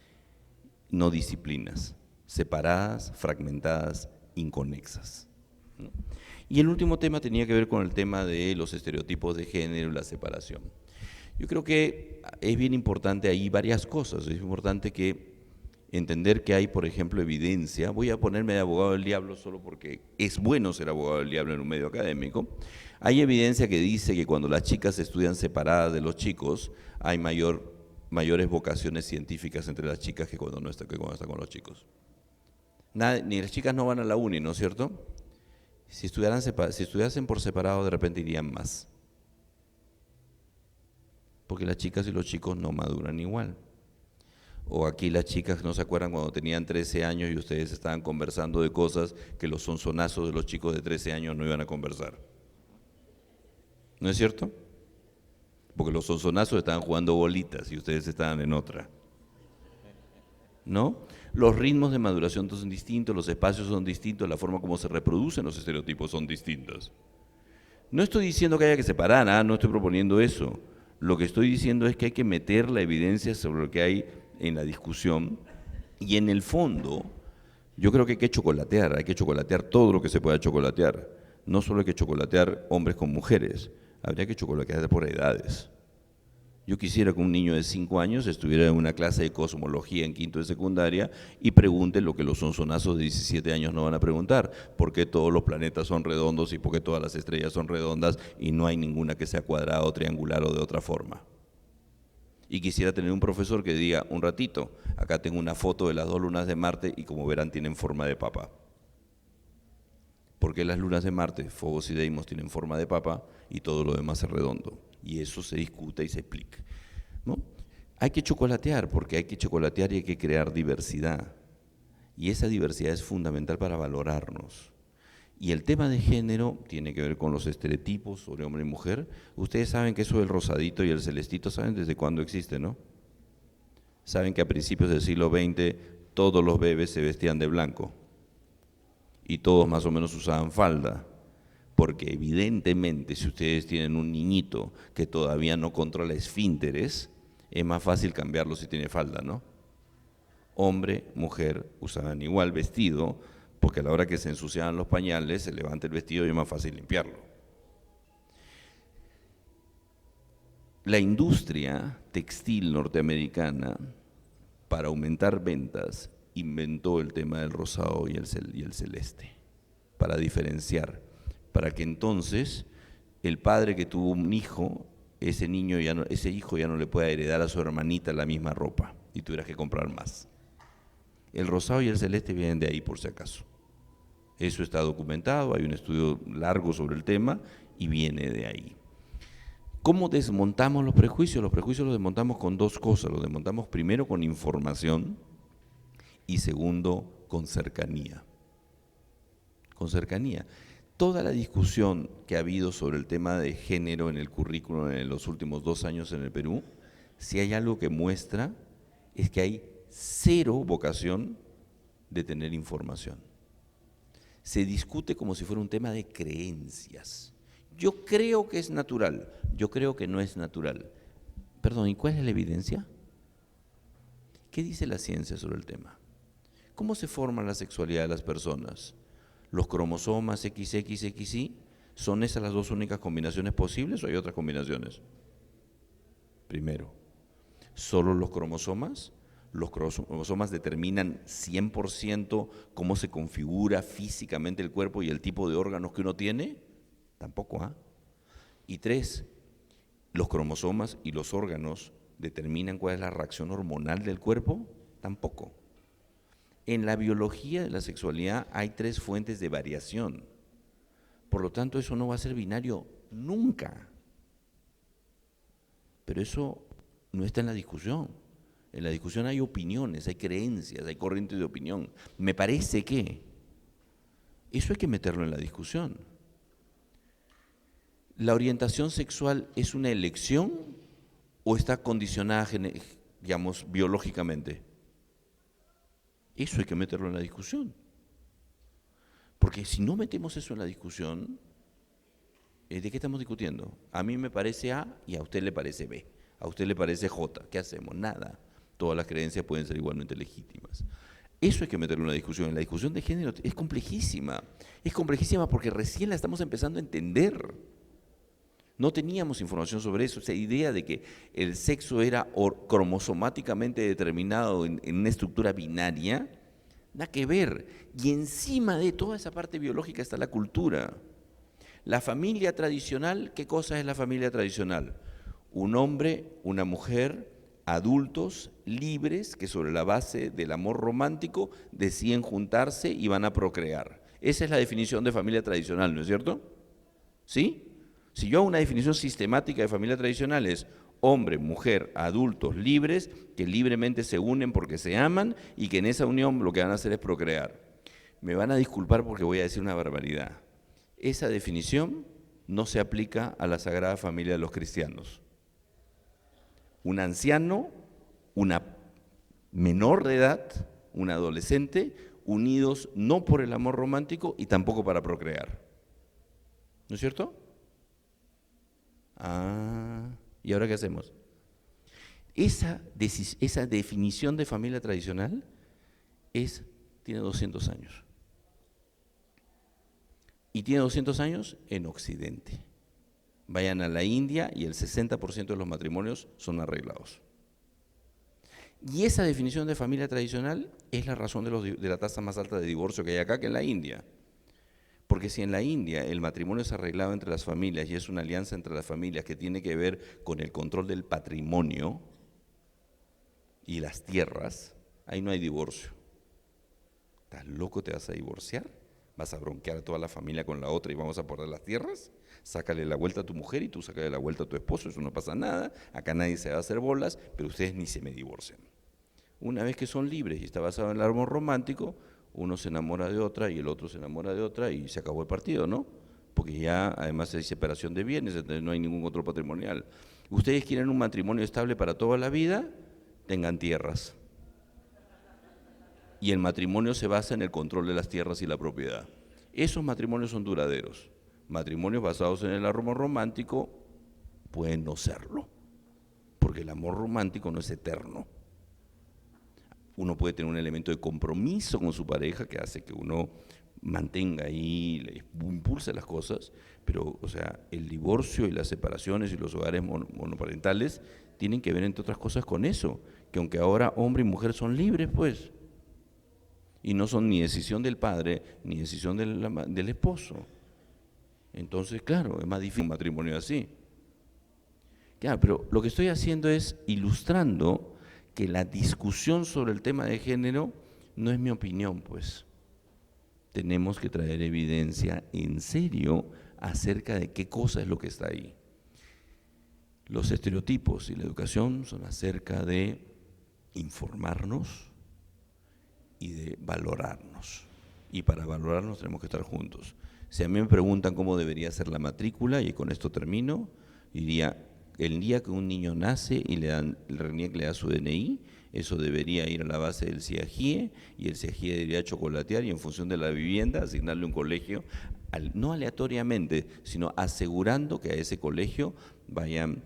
no disciplinas, separadas, fragmentadas, inconexas, ¿no? Y el último tema tenía que ver con el tema de los estereotipos de género y la separación. Yo creo que es bien importante ahí varias cosas. Es importante entender que hay, por ejemplo, evidencia. Voy a ponerme de abogado del diablo solo porque es bueno ser abogado del diablo en un medio académico. Hay evidencia que dice que cuando las chicas estudian separadas de los chicos, hay mayores vocaciones científicas entre las chicas que cuando están con los chicos. Ni las chicas no van a la uni, ¿no es cierto? Si estudiasen por separado, de repente irían más. Porque las chicas y los chicos no maduran igual. O aquí las chicas no se acuerdan cuando tenían 13 años y ustedes estaban conversando de cosas que los sonzonazos de los chicos de 13 años no iban a conversar. ¿No es cierto? Porque los sonzonazos estaban jugando bolitas y ustedes estaban en otra. ¿No? Los ritmos de maduración son distintos, los espacios son distintos, la forma como se reproducen los estereotipos son distintos. No estoy diciendo que haya que separar, no estoy proponiendo eso. Lo que estoy diciendo es que hay que meter la evidencia sobre lo que hay en la discusión y en el fondo yo creo que hay que chocolatear todo lo que se pueda chocolatear. No solo hay que chocolatear hombres con mujeres, habría que chocolatear por edades. Yo quisiera que un niño de 5 años estuviera en una clase de cosmología en quinto de secundaria y pregunte lo que los sonsonazos de 17 años no van a preguntar. ¿Por qué todos los planetas son redondos y por qué todas las estrellas son redondas y no hay ninguna que sea cuadrada o triangular o de otra forma? Y quisiera tener un profesor que diga, un ratito, acá tengo una foto de las 2 lunas de Marte y como verán tienen forma de papa. ¿Por qué las lunas de Marte, Fobos y Deimos, tienen forma de papa y todo lo demás es redondo? Y eso se discute y se explica, ¿no? Hay que chocolatear, porque hay que chocolatear y hay que crear diversidad. Y esa diversidad es fundamental para valorarnos. Y el tema de género tiene que ver con los estereotipos sobre hombre y mujer. Ustedes saben que eso del rosadito y el celestito, ¿saben desde cuándo existe, no? Saben que a principios del siglo XX todos los bebés se vestían de blanco y todos más o menos usaban falda. Porque evidentemente si ustedes tienen un niñito que todavía no controla esfínteres, es más fácil cambiarlo si tiene falda, ¿no? Hombre, mujer usaban igual vestido, porque a la hora que se ensuciaban los pañales, se levanta el vestido y es más fácil limpiarlo. La industria textil norteamericana, para aumentar ventas, inventó el tema del rosado y el celeste, para diferenciar. Para que entonces el padre que tuvo un hijo, ese hijo ya no le pueda heredar a su hermanita la misma ropa y tuvieras que comprar más. El rosado y el celeste vienen de ahí por si acaso. Eso está documentado, hay un estudio largo sobre el tema y viene de ahí. ¿Cómo desmontamos los prejuicios? Los prejuicios los desmontamos con 2 cosas. Los desmontamos primero con información y segundo con cercanía. Con cercanía. Toda la discusión que ha habido sobre el tema de género en el currículum en los últimos 2 años en el Perú, si hay algo que muestra, es que hay 0 vocación de tener información. Se discute como si fuera un tema de creencias. Yo creo que es natural, yo creo que no es natural. Perdón, ¿y cuál es la evidencia? ¿Qué dice la ciencia sobre el tema? ¿Cómo se forma la sexualidad de las personas? ¿Los cromosomas XXXY son esas las 2 únicas combinaciones posibles o hay otras combinaciones? Primero, ¿solo los cromosomas? ¿Los cromosomas determinan 100% cómo se configura físicamente el cuerpo y el tipo de órganos que uno tiene? Tampoco, Y 3, ¿los cromosomas y los órganos determinan cuál es la reacción hormonal del cuerpo? Tampoco. En la biología de la sexualidad hay 3 fuentes de variación. Por lo tanto, eso no va a ser binario nunca. Pero eso no está en la discusión. En la discusión hay opiniones, hay creencias, hay corrientes de opinión. Me parece que eso hay que meterlo en la discusión. ¿La orientación sexual es una elección o está condicionada, digamos, biológicamente? Eso hay que meterlo en la discusión. Porque si no metemos eso en la discusión, ¿de qué estamos discutiendo? A mí me parece A y a usted le parece B. A usted le parece J. ¿Qué hacemos? Nada. Todas las creencias pueden ser igualmente legítimas. Eso hay que meterlo en la discusión. La discusión de género es complejísima. Es complejísima porque recién la estamos empezando a entender. No teníamos información sobre eso, esa idea de que el sexo era cromosomáticamente determinado en una estructura binaria, nada que ver. Y encima de toda esa parte biológica está la cultura. La familia tradicional, ¿qué cosa es la familia tradicional? Un hombre, una mujer, adultos, libres, que sobre la base del amor romántico deciden juntarse y van a procrear. Esa es la definición de familia tradicional, ¿no es cierto? ¿Sí? Si yo hago una definición sistemática de familia tradicional es hombre, mujer, adultos libres que libremente se unen porque se aman y que en esa unión lo que van a hacer es procrear. Me van a disculpar porque voy a decir una barbaridad. Esa definición no se aplica a la Sagrada Familia de los cristianos. Un anciano, una menor de edad, un adolescente, unidos no por el amor romántico y tampoco para procrear. ¿No es cierto? Ah, ¿y ahora qué hacemos? Esa definición de familia tradicional tiene 200 años. Y tiene 200 años en Occidente. Vayan a la India y el 60% de los matrimonios son arreglados. Y esa definición de familia tradicional es la razón de la tasa más alta de divorcio que hay acá que en la India. Porque si en la India el matrimonio es arreglado entre las familias y es una alianza entre las familias que tiene que ver con el control del patrimonio y las tierras, ahí no hay divorcio. ¿Estás loco? ¿Te vas a divorciar? ¿Vas a bronquear a toda la familia con la otra y vamos a perder las tierras? Sácale la vuelta a tu mujer y tú sácale la vuelta a tu esposo, eso no pasa nada, acá nadie se va a hacer bolas, pero ustedes ni se me divorcian. Una vez que son libres y está basado en el amor romántico, uno se enamora de otra y el otro se enamora de otra y se acabó el partido, ¿no? Porque ya además hay separación de bienes, entonces no hay ningún otro patrimonial. Ustedes quieren un matrimonio estable para toda la vida, tengan tierras. Y el matrimonio se basa en el control de las tierras y la propiedad. Esos matrimonios son duraderos. Matrimonios basados en el amor romántico pueden no serlo, porque el amor romántico no es eterno. Uno puede tener un elemento de compromiso con su pareja que hace que uno mantenga ahí, le impulse las cosas, pero o sea, el divorcio y las separaciones y los hogares monoparentales tienen que ver entre otras cosas con eso, que aunque ahora hombre y mujer son libres, pues, y no son ni decisión del padre ni decisión del esposo. Entonces, claro, es más difícil un matrimonio así. Claro, pero lo que estoy haciendo es ilustrando que la discusión sobre el tema de género no es mi opinión, pues. Tenemos que traer evidencia en serio acerca de qué cosa es lo que está ahí. Los estereotipos y la educación son acerca de informarnos y de valorarnos. Y para valorarnos tenemos que estar juntos. Si a mí me preguntan cómo debería ser la matrícula, y con esto termino, diría, el día que un niño nace y el RENIEC le da su DNI, eso debería ir a la base del CIAGIE, y el CIAGIE debería chocolatear y en función de la vivienda asignarle un colegio, no aleatoriamente, sino asegurando que a ese colegio vayan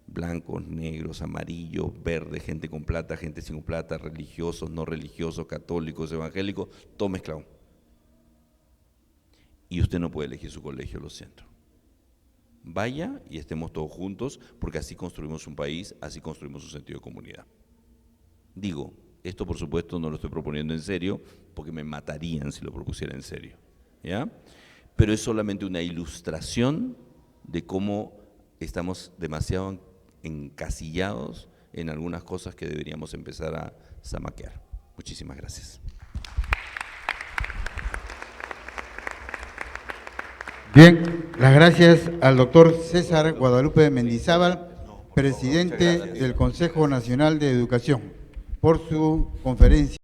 blancos, negros, amarillos, verdes, gente con plata, gente sin plata, religiosos, no religiosos, católicos, evangélicos, todo mezclado. Y usted no puede elegir su colegio, lo siento. Vaya y estemos todos juntos, porque así construimos un país, así construimos un sentido de comunidad. Digo, esto por supuesto no lo estoy proponiendo en serio, porque me matarían si lo propusiera en serio, ¿ya? Pero es solamente una ilustración de cómo estamos demasiado encasillados en algunas cosas que deberíamos empezar a zamaquear. Muchísimas gracias. Bien, las gracias al doctor César Guadalupe Mendizábal, presidente del Consejo Nacional de Educación, por su conferencia.